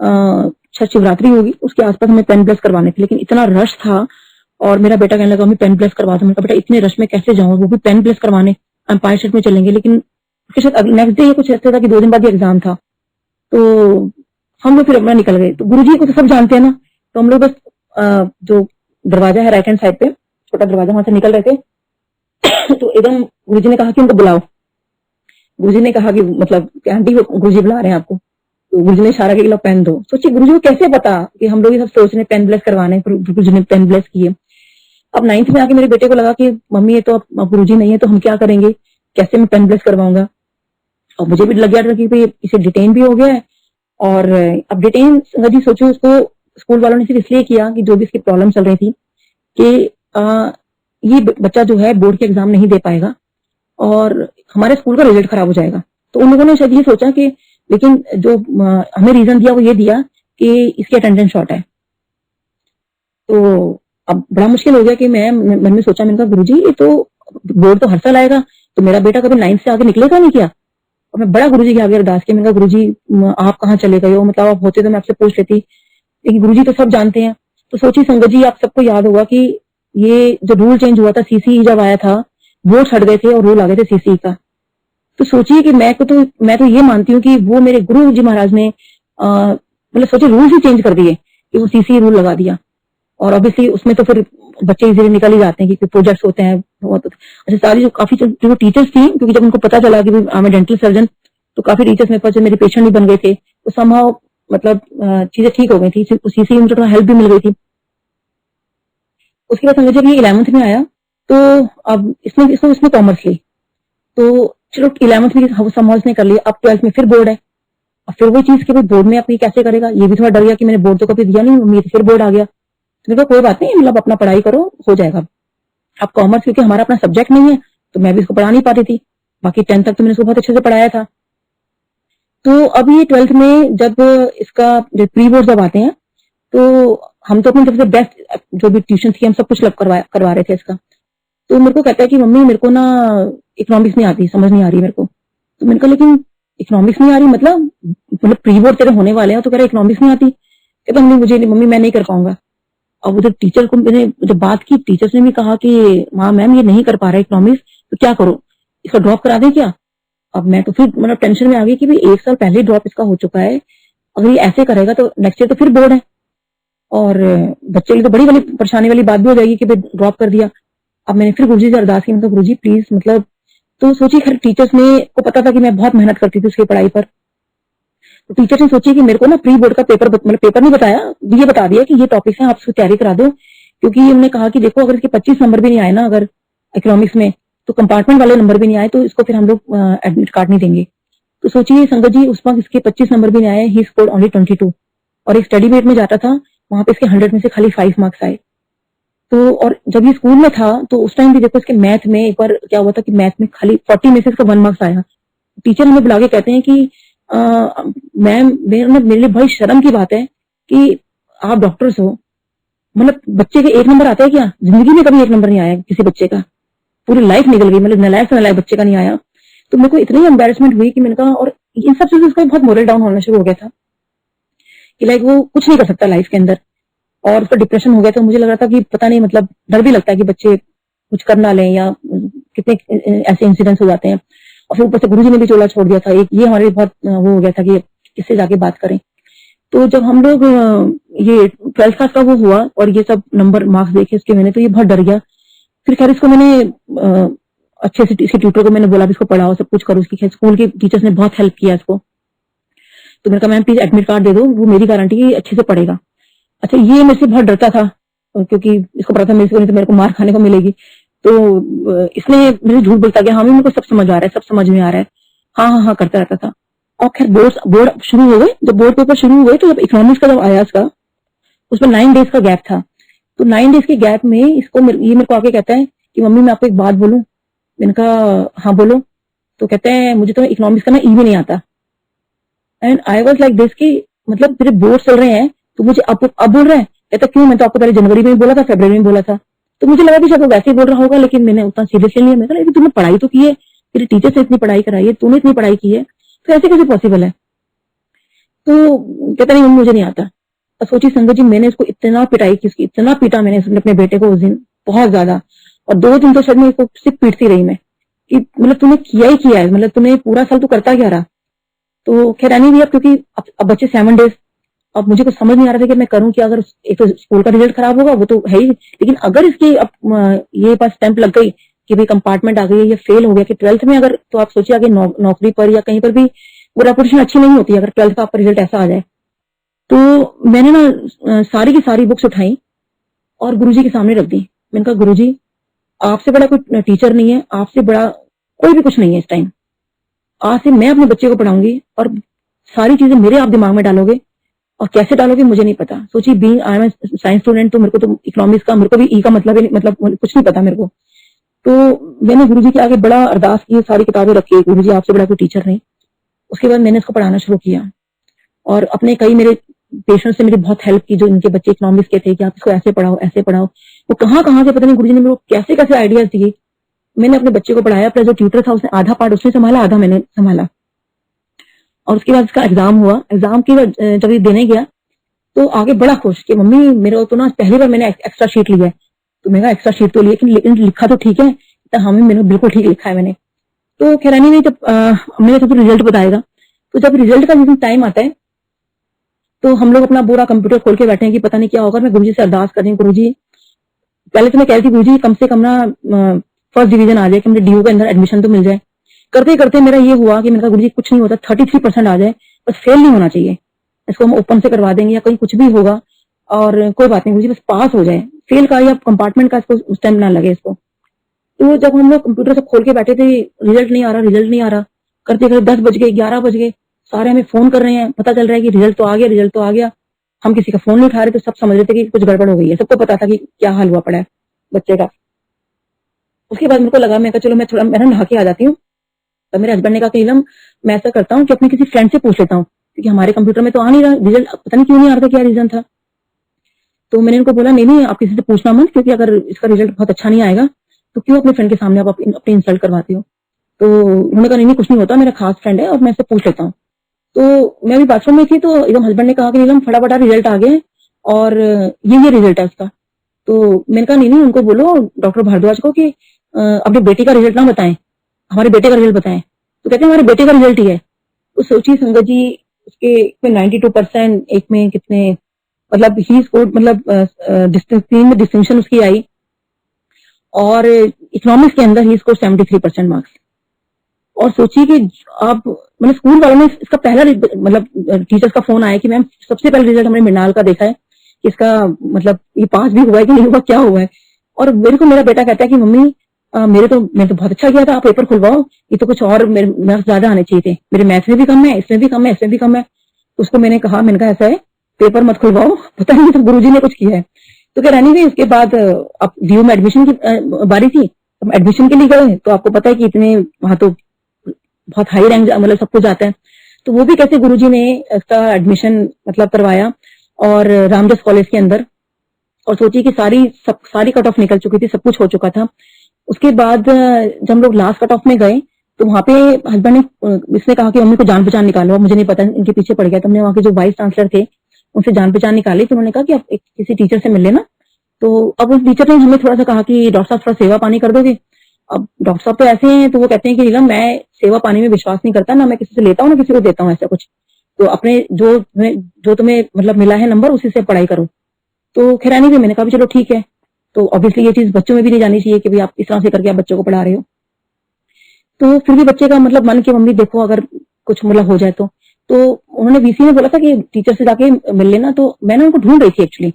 शायद शिवरात्रि होगी उसके आसपास हमें पेन ब्लेस करवाने थे, लेकिन इतना रश था और मेरा बेटा कहने लगा हमें पेन ब्लेस करवा दो। मैंने कहा बेटा इतने रश में कैसे जाऊं, वो भी पेन ब्लेस करवाने, हम 5 मिनट में चलेंगे। लेकिन उसके साथ नेक्स्ट डे कुछ ऐसा था कि 2 दिन बाद ही एग्जाम था, तो हम लोग फिर अपना निकल गए। तो गुरुजी को तो सब जानते हैं ना, तो हम लोग बस जो दरवाजा है राइट हैंड साइड पे छोटा दरवाजा, वहां से निकल रहे थे। तो एकदम गुरुजी ने कहा कि उनको बुलाओ। गुरुजी ने कहा कि मतलब आंटी गुरुजी बुला रहे हैं आपको। तो गुरुजी ने इशारा किया कि लो पेन दो। सोचिए गुरुजी को कैसे पता कि हम लोग ये सब सोच रहे पेन ब्लेस करवाने, गुरुजी ने पेन ब्लेस किए। अब 9th में आके मेरे बेटे को लगा कि मम्मी ये तो अब गुरुजी नहीं है तो हम क्या करेंगे, कैसे मैं पेन ब्लेस करवाऊंगा। और मुझे भी लग गया था कि भाई इसे डिटेन भी हो गया है। और अब डिटेन जी सोचो उसको स्कूल वालों ने सिर्फ इसलिए किया कि जो भी इसकी प्रॉब्लम चल रही थी कि ये बच्चा जो है बोर्ड के एग्जाम नहीं दे पाएगा और हमारे स्कूल का रिजल्ट खराब हो जाएगा। तो उन लोगों ने शायद ये सोचा कि, लेकिन जो हमें रीजन दिया वो ये दिया कि इसकी अटेंडेंस शॉर्ट है। तो अब बड़ा मुश्किल हो गया कि मैं मन में सोचा, मैंने कहा गुरुजी ये तो बोर्ड तो हर साल आएगा, तो मेरा बेटा कभी 9th से आगे निकलेगा नहीं क्या। और मैं बड़ा गुरुजी के आगे अरदास की, मैंने कहा गुरुजी आप कहाँ चले गए हो, मतलब आप होते तो मैं आपसे पूछ लेती, लेकिन गुरुजी तो सब जानते हैं। तो सोचिए संगत जी, आप सबको याद होगा कि ये जो रूल चेंज हुआ था सीसीई जब आया था, बोर्ड हट गए थे और रूल आ गए थे सीसीई का। तो सोचिए कि मैं तो ये मानती हूँ कि वो मेरे गुरु जी महाराज ने मतलब सोचिए रूल ही चेंज कर दिए कि वो सीसीई रूल लगा दिया। और ऑब्वियसली उसमें तो फिर बच्चे इजीली निकल ही जाते हैं क्योंकि प्रोजेक्ट्स होते हैं बहुत। अच्छा सारी जो काफी जो टीचर्स थी, क्योंकि जब उनको पता चला कि आई एम डेंटल सर्जन, तो काफी टीचर्स मेरे पास मेरे पेशेंट ही बन गए थे। तो समहाउ मतलब चीजें ठीक हो गई थी, सीसीई मुझे थोड़ा हेल्प भी मिल गई थी। उसके बाद समझिए जब ये 11th में आया तो अब इसमें कॉमर्स ली, तो चलो 11th में समहाउ ने कर लिया। अब 12th में फिर बोर्ड है, और फिर वही चीज कि भाई बोर्ड में आप ये कैसे करेगा, ये भी थोड़ा डर गया कि मैंने बोर्ड तो कभी दिया नहीं, उम्मीद फिर बोर्ड आ गया। तो मैंने कहा कोई बात नहीं, मतलब अपना पढ़ाई करो, हो जाएगा। अब कॉमर्स क्योंकि हमारा अपना सब्जेक्ट नहीं है तो मैं भी इसको पढ़ा नहीं पाती थी, बाकी 10th तक तो मैंने इसको बहुत अच्छे से पढ़ाया था। तो अब ये 12th में जब इसका प्री बोर्ड जब आते हैं तो हम तो अपनी तरफ से बेस्ट जो भी ट्यूशन थी हम सब कुछ करवा रहे थे इसका। तो मेरे को कहता है कि मम्मी मेरे को ना इकोनॉमिक्स नहीं आती, समझ नहीं आ रही मेरे को। तो मैंने कहा लेकिन इकोनॉमिक्स नहीं आ रही मतलब प्री बोर्ड तेरे होने वाले हैं, तो कह रहा इकोनॉमिक्स नहीं आती। कहता मम्मी मैं नहीं कर पाऊंगा। अब वो जब टीचर को मैंने जब बात की, टीचर्स ने भी कहा कि माँ मैम ये नहीं कर पा रहा इकोनॉमिक्स, तो क्या करो, इसका ड्रॉप करा दें क्या। अब मैं तो फिर मतलब टेंशन में आ गई कि भाई 1 साल पहले ड्रॉप इसका हो चुका है, अगर ये ऐसे करेगा तो नेक्स्ट ईयर तो फिर बोर्ड है और बच्चे की तो बड़ी वाली परेशानी वाली बात भी हो जाएगी कि भाई ड्रॉप कर दिया। अब मैंने फिर गुरुजी से अरदास की, मतलब गुरुजी प्लीज मतलब, तो सोचिए खैर टीचर्स ने को पता था कि मैं बहुत मेहनत करती थी उसकी पढ़ाई पर। तो टीचर ने सोची कि मेरे को ना प्री बोर्ड का पेपर मतलब पेपर नहीं बताया, ये बता दिया कि ये टॉपिक है आप उसकी तैयारी करा दो, क्योंकि उन्होंने कहा कि देखो अगर इसके 25 नंबर भी नहीं आए ना अगर इकोनॉमिक्स में, तो कंपार्टमेंट वाले नंबर भी नहीं आए तो इसको फिर हम लोग एडमिट कार्ड नहीं देंगे। तो सोचिए संगत जी उस वक्त इसके 25 नंबर भी नहीं आए, ही स्कोर्ड ओनली 22। और एक स्टडी मेट में जाता था, वहां पे इसके 100 में से खाली 5 मार्क्स आए। तो और जब ये स्कूल में था तो उस टाइम भी देखो इसके मैथ में एक बार क्या हुआ था कि मैथ में खाली 40 में से इसका 1 मार्क्स आया। टीचर हमें बुला के कहते हैं कि मैम मेरे लिए बड़ी शर्म की बात है कि आप डॉक्टर्स हो, मतलब बच्चे के 1 नंबर आता है क्या, जिंदगी में कभी 1 नंबर नहीं आया किसी बच्चे का, पूरी लाइफ निकल गई, मतलब नलायक से नलायक बच्चे का नहीं आया। तो मेरे को इतनी एम्बेरसमेंट हुई कि मैंने कहा, और इन सब चीजों से बहुत मोरल डाउन होना शुरू हो गया था कि लाइक वो कुछ नहीं कर सकता लाइफ के अंदर, और उसका डिप्रेशन हो गया। तो मुझे लग रहा था कि पता नहीं, मतलब डर भी लगता है कि बच्चे कुछ कर ना लें या कितने ऐसे इंसिडेंट्स हो जाते हैं। और फिर ऊपर से गुरुजी ने भी चोला छोड़ दिया था एक, ये हमारे बहुत वो हो गया था कि किससे जाके बात करें। तो जब हम लोग ये 12th क्लास का वो हुआ और ये सब नंबर मार्क्स देखे उसके, मैंने तो ये बहुत डर गया। फिर खैर इसको मैंने अच्छे से इसके ट्यूटर को मैंने बोला इसको पढ़ाओ सब कुछ करो, इसकी स्कूल के टीचर्स ने बहुत हेल्प किया इसको। तो मैंने कहा मैम प्लीज एडमिट कार्ड दे दो, वो मेरी गारंटी है अच्छे से पढ़ेगा। अच्छा ये मेरे से बहुत डरता था क्योंकि इसको पता था मेरे से तो मेरे को मार खाने को मिलेगी। तो इसने मेरे झूठ बोलता गया, हाँ मेरे को सब समझ आ रहा है, सब समझ में आ रहा है, हाँ करता रहता था। और खैर बोर्ड शुरू हो गए, जब बोर्ड पेपर शुरू हुए तो जब इकोनॉमिक्स का जब आया इसका, उसमें 9 डेज का गैप था। तो 9 डेज के गैप में इसको ये मेरे को आके कहता है कि मम्मी मैं आपको एक बात बोलूं। मैंने कहा हाँ बोलो। तो कहते हैं मुझे तो इकोनॉमिक्स का ना ई भी नहीं आता। And I was like this कि मतलब तेरे बोर्ड चल रहे हैं तो मुझे अब बोल रहा है। कहता क्यों, मैं तो आपको पहले जनवरी में बोला था, फरवरी में बोला था। तो मुझे लगा कि शायद वो वैसे ही बोल रहा होगा, लेकिन मैंने उतना सीरियसली नहीं लिया। मैंने तूने पढ़ाई तो की है, तेरे टीचर से इतनी पढ़ाई कराई है, तूने इतनी पढ़ाई की है, तो ऐसे कैसे पॉसिबल है। तो कहता नहीं मुझे नहीं आता। और सोची संगत जी मैंने इसको इतना पिटाई की, उसकी इतना पीटा मैंने अपने बेटे को उस दिन बहुत ज्यादा। और 2 दिन तो शायद मैं इसको सिर्फ पीटती रही मैं कि मतलब तूने किया ही किया है, मतलब तूने पूरा साल तो करता क्या रहा। तो खैर नहीं भी, अब क्योंकि अब बच्चे 7 डेज, अब मुझे कुछ समझ नहीं आ रहा था कि मैं करूं क्या। अगर एक तो स्कूल का रिजल्ट खराब होगा वो तो है ही, लेकिन अगर इसकी अब ये पास स्टैंप लग गई कि भाई कंपार्टमेंट आ गई है या फेल हो गया कि 12th में, अगर तो आप सोचिए आगे नौकरी पर या कहीं पर भी वो रेपुटेशन अच्छी नहीं होती अगर 12th का आपका रिजल्ट ऐसा आ जाए। तो मैंने ना सारी की सारी बुक्स उठाई और गुरुजी के सामने रख दी। मैंने कहा गुरुजी, आपसे बड़ा कोई टीचर नहीं है, आपसे बड़ा कोई भी कुछ नहीं है इस टाइम। आज से मैं अपने बच्चे को पढ़ाऊंगी और सारी चीजें मेरे आप दिमाग में डालोगे, और कैसे डालोगे मुझे नहीं पता। सोचिए, being I am science student, तो मेरे को तो इकोनॉमिक्स का, मेरे को भी ई का मतलब मतलब कुछ नहीं पता मेरे को। तो मैंने गुरुजी के आगे बड़ा अरदास की, सारी किताबें रखी, गुरुजी आपसे बड़ा कोई टीचर नहीं। उसके बाद मैंने इसको पढ़ाना शुरू किया और अपने कई मेरे पेशेंट्स ने मेरी बहुत हेल्प की, जो इनके बच्चे इकोनॉमिक्स के थे, कि आप इसको ऐसे पढ़ाओ ऐसे पढ़ाओ। वो कहाँ कहाँ से पता नहीं गुरुजी ने मेरे को कैसे कैसे आइडियाज दिए। मैंने अपने बच्चे को पढ़ाया, प्लस जो ट्यूटर था उसने आधा पार्ट उसने संभाला, आधा मैंने संभाला। और उसके बाद इसका एग्जाम हुआ। एग्जाम की जब ये देने गया तो आगे बड़ा खुश कि मम्मी मेरे तो ना पहली बार मैंने एक्स्ट्रा शीट लिया है। तो मैंने कहा एक्स्ट्रा शीट तो लिया, लेकिन लिखा तो ठीक है। तो हाँ मैंने बिल्कुल ठीक लिखा है मैंने। तो खैरानी ने जब मैंने तो रिजल्ट बताएगा, तो जब रिजल्ट का जिस टाइम आता है तो हम लोग अपना पूरा कंप्यूटर खोल के बैठे हैं कि पता नहीं क्या होगा। मैं गुरुजी से अरदास कर रही हूँ, गुरुजी पहले तो मैं कह रही थी गुरुजी कम से कम ना फर्स्ट डिवीजन आ जाए, कि मुझे डीयू के अंदर एडमिशन तो मिल जाए। करते करते मेरा ये हुआ कि मैंने कहा गुरुजी कुछ नहीं होता, 33% आ जाए, बस फेल नहीं होना चाहिए। इसको हम ओपन से करवा देंगे या कहीं कुछ भी होगा और कोई बात नहीं गुरुजी, बस पास हो जाए, फेल का या कंपार्टमेंट का इसको उस टाइम ना लगे इसको। तो जब हम लोग कंप्यूटर से खोल के बैठे थे, रिजल्ट नहीं आ रहा, रिजल्ट नहीं आ रहा, करते करते 10 बज गए, 11 बज गए, सारे हमें फोन कर रहे हैं, पता चल रहा है कि रिजल्ट तो आ गया, रिजल्ट तो आ गया। हम किसी का फोन नहीं उठा रहे, तो सब समझ रहे थे कि कुछ गड़बड़ हो गई है, सबको पता था कि क्या हाल हुआ पड़ा है बच्चे का। उसके बाद मेरे को लगा, मैं चलो मैं थोड़ा मैं नहा के आ जाती हूँ। तो मेरे हस्बैंड ने कहा कि नीलम मैं ऐसा करता हूँ कि अपने किसी फ्रेंड से पूछ लेता हूँ, क्योंकि हमारे कंप्यूटर में तो आ नहीं रहा रिजल्ट, पता नहीं क्यों नहीं आ रहा था, क्या रीजन था। तो मैंने उनको बोला नहीं आप किसी से पूछना मत, क्योंकि अगर इसका रिजल्ट बहुत अच्छा नहीं आएगा तो क्यों अपने फ्रेंड के सामने आप अपनी इंसल्ट करवाती हो। तो उन्होंने कहा नहीं कुछ नहीं होता, मेरा खास फ्रेंड है और मैं इससे पूछ लेता हूँ। तो मैं भी बाथरूम में थी, तो एकदम हस्बैंड ने कहा कि नीलम फटाफट रिजल्ट आ गया है और ये रिजल्ट है उसका। तो मैंने कहा नहीं उनको बोलो डॉक्टर भारद्वाज को कि अपने बेटे का रिजल्ट ना बताएं, हमारे बेटे का रिजल्ट बताएं। तो कहते हैं हमारे बेटे का रिजल्ट ही है। तो सोचिए संगत जी, उसके 92%, एक में कितने मतलब ही स्कोर्ड, मतलब में डिस्टिंक्शन उसकी आई, और इकोनॉमिक्स के अंदर ही स्कोर 73% मार्क्स। और सोचिए कि आप मतलब स्कूल वालों ने इसका पहला मतलब टीचर्स का फोन आया कि मैम सबसे पहले रिजल्ट हमने मृणाल का देखा है कि इसका मतलब ये पास भी हुआ है कि नहीं हुआ, क्या हुआ है। और मेरे को मेरा बेटा कहता है कि मम्मी मैंने तो बहुत अच्छा किया था, आप पेपर खुलवाओ, ये तो कुछ और मेरे मार्क्स ज्यादा आने चाहिए थे, मेरे मैथ्स में भी कम है, इसमें भी कम है, इसमें भी कम है। तो उसको मैंने कहा ऐसा है पेपर मत खुलवाओ, पता नहीं तो गुरुजी ने कुछ किया है। तो क्या रहनी गई। उसके बाद अब डीयू में एडमिशन की बारी थी, अब एडमिशन के लिए गए तो आपको पता है कि इतने वहां तो बहुत हाई रैंक मतलब सब कुछ आता है। तो वो भी कैसे गुरुजी ने इसका एडमिशन मतलब करवाया और रामदास कॉलेज के अंदर। और सोचिए कि सारी कट ऑफ निकल चुकी थी, सब कुछ हो चुका था। उसके बाद जब हम लोग लास्ट कट ऑफ में गए तो वहां पे हस्बैंड ने इसने कहा कि मम्मी को जान पहचान निकालो, मुझे नहीं पता, इनके पीछे पड़ गया। तो हमने वहां के जो वाइस चांसलर थे उनसे जान पहचान निकाली। तो उन्होंने कहा कि आप किसी टीचर से मिल लेना। तो अब उस टीचर ने हमें थोड़ा सा कहा कि डॉक्टर साहब थोड़ा सेवा पानी कर दोगे। अब डॉक्टर साहब तो ऐसे हैं, तो वो कहते हैं कि नीलम मैं सेवा पानी में विश्वास नहीं करता, ना मैं किसी से लेता हूँ ना किसी को देता हूँ ऐसा कुछ। तो अपने जो तुम्हें मतलब मिला है नंबर, उसी से पढ़ाई करो। तो खैरानी भी मैंने कहा चलो ठीक है। तो ऑब्वियसली ये चीज बच्चों में भी नहीं जानी चाहिए कि भाई आप इस तरह से करके आप बच्चों को पढ़ा रहे हो। तो फिर भी बच्चे का मतलब मन की मम्मी देखो अगर कुछ मतलब हो जाए तो उन्होंने वीसी ने बोला था कि टीचर से जाके मिल लेना। तो मैंने उनको ढूंढ रही थी एक्चुअली।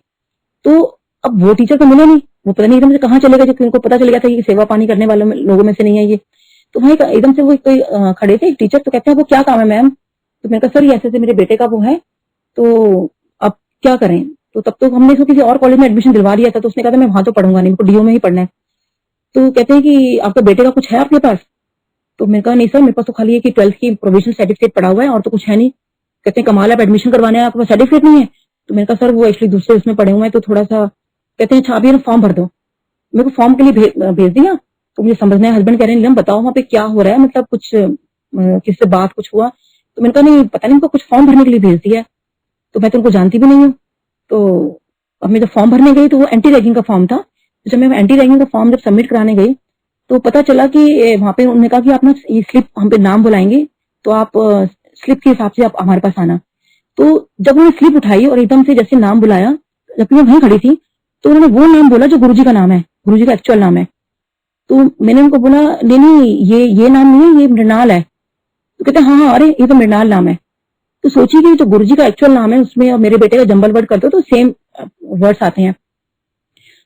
तो अब वो टीचर तो मिले नहीं, वो पता नहीं एकदम से कहाँ चले गए, क्योंकि उनको पता चल गया था कि सेवा पानी करने वालों लोगों में से नहीं है ये। तो वहीं एकदम से वो कोई खड़े थे टीचर, तो कहते हैं वो क्या काम है मैम। तो मैंने कहा सर ये ऐसे मेरे बेटे का वो है, तो अब क्या करें। तो तब तो हमने इसको किसी और कॉलेज में एडमिशन दिलवा दिया था। तो उसने कहा था मैं वहां तो पढ़ूंगा नहीं, मेरे को डीयू में ही पढ़ना है। तो कहते हैं कि आपका बेटे का कुछ है आपके पास। तो मैंने कहा नहीं सर, मेरे पास तो खाली है कि 12th की प्रोविजनल सर्टिफिकेट पड़ा हुआ है और तो कुछ है नहीं। कहते हैं कमाल, आप एडमिशन करवाने हैं, आपके पास सर्टिफिकेट नहीं है। तो मैंने कहा सर वो एक्चुअली दूसरे उसमें पड़े हुए हैं, तो थोड़ा सा। कहते हैं अच्छा आप ये फॉर्म भर दो। मेरे को फॉर्म के लिए भेज दिया। तो मुझे समझना है, हस्बैंड कह रहे हैं बताओ वहां पे क्या हो रहा है, मतलब कुछ किससे बात कुछ हुआ। तो मैंने कहा नहीं पता नहीं, उनको कुछ फॉर्म भरने के लिए भेज दिया है, तो मैं तो उनको जानती भी नहीं हूँ। तो अब मैं जब फॉर्म भरने गई तो वो एंटी रैगिंग का फॉर्म था। तो जब मैं एंटी रैगिंग का फॉर्म जब सबमिट कराने गई तो पता चला कि वहां पे उन्होंने कहा कि आप ना ये स्लिप हम पे नाम बुलाएंगे, तो आप स्लिप के हिसाब से आप हमारे पास आना। तो जब उन्होंने स्लिप उठाई और एकदम से जैसे नाम बुलाया, जबकि मैं वहीं खड़ी थी, तो उन्होंने वो नाम बोला जो गुरुजी का नाम है, गुरुजी का एक्चुअल नाम है। तो मैंने उनको बोला नहीं ये नाम नहीं है, ये मृणाल है। तो कहते हैं हाँ हाँ, अरे ये तो मृणाल नाम है। तो सोचिए कि जो गुरुजी का एक्चुअल नाम है उसमें और मेरे बेटे का जंबल वर्ड कर दो तो सेम वर्ड्स आते हैं।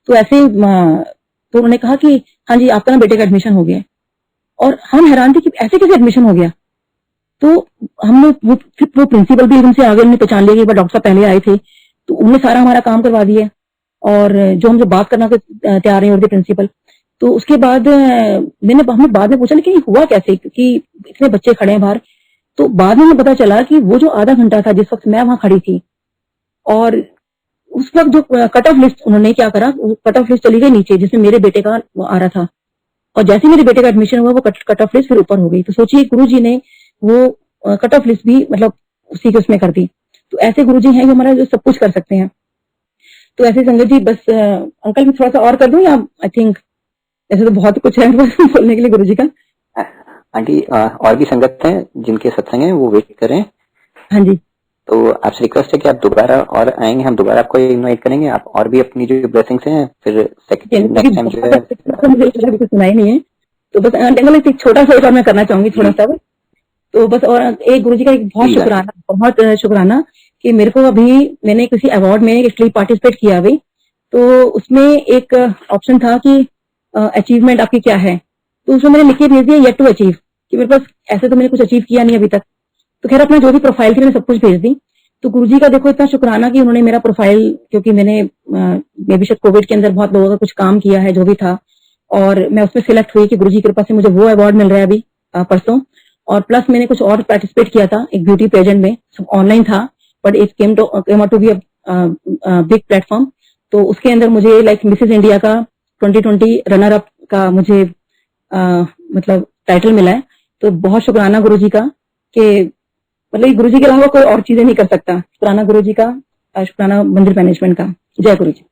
तो ऐसे तो उन्होंने कहा कि हाँ जी आपका ना बेटे का एडमिशन हो गया है। और हम हैरान थे कि ऐसे कैसे एडमिशन हो गया। तो हम लोग वो प्रिंसिपल भी एकदम से आगे उन्होंने पहचान लिया कि डॉक्टर साहब पहले आए थे, तो उन्होंने सारा हमारा काम करवा दिया। और जो हमसे बात करना के तैयार नहीं होते प्रिंसिपल, तो उसके बाद हमने बाद में पूछा कि हुआ कैसे, क्योंकि इतने बच्चे खड़े हैं बाहर। तो बाद में हमें पता चला कि वो जो आधा घंटा था जिस वक्त मैं वहां खड़ी थी, और उस वक्त जो कट ऑफ लिस्ट उन्होंने क्या करा, कट ऑफ लिस्ट चली गई नीचे जिसमें मेरे बेटे का आ रहा था, और जैसे मेरे बेटे का एडमिशन हुआ वो कट ऑफ लिस्ट फिर ऊपर हो गई। तो सोचिए गुरु जी ने वो कट ऑफ लिस्ट भी मतलब उसी के उसमें कर दी। तो ऐसे गुरु जी हैं जो हमारा जो सब कुछ कर सकते हैं। तो ऐसे संगत जी बस अंकल मैं थोड़ा सा और कर दूं या आई थिंक ऐसे तो बहुत कुछ है बस बोलने के लिए गुरु जी का। आंटी और भी संगत हैं जिनके सत्संग है वो वेट करें। हाँ जी, तो आपसे रिक्वेस्ट है कि आप दोबारा और आएंगे, हम दोबारा आपको इनवाइट करेंगे, आप और भी अपनी जो ब्लेसिंग्स हैं फिर नेक्स्ट टाइम जो है मुझे कुछ सुनाई नहीं है। तो बस अंकल एक छोटा सा एक और मैं करना चाहूंगी थोड़ा सा। तो बस और एक गुरुजी का एक बहुत शुक्राना कि मेरे को अभी मैंने किसी अवार्ड में एक्चुअली पार्टिसिपेट किया अभी। तो उसमें एक ऑप्शन था कि अचीवमेंट आपकी क्या है, तो उसमें मैंने लिख के भेज दिया येट टू अचीव, कि मेरे पास ऐसे तो मैंने कुछ अचीव किया नहीं अभी तक। तो खैर अपना जो भी प्रोफाइल थी मैंने सब कुछ भेज दी। तो गुरुजी का देखो इतना शुक्राना कि उन्होंने मेरा प्रोफाइल, क्योंकि मैंने मे बी शायद कोविड के अंदर बहुत लोगों का कुछ काम किया है जो भी था, और मैं उसमें सिलेक्ट हुई कि गुरुजी की कृपा से मुझे वो अवार्ड मिल रहा है अभी परसों। और प्लस मैंने कुछ और पार्टिसिपेट किया था एक ब्यूटी पेजेंट में, ऑनलाइन था but it came to be big platform. तो उसके अंदर मुझे लाइक मिसेस इंडिया का 2020 रनर अप का मुझे मतलब टाइटल मिला है। तो बहुत शुक्राना गुरुजी का कि मतलब गुरुजी के अलावा कोई और चीजें नहीं कर सकता। शुक्राना गुरुजी का, शुक्राना मंदिर मैनेजमेंट का। जय गुरुजी।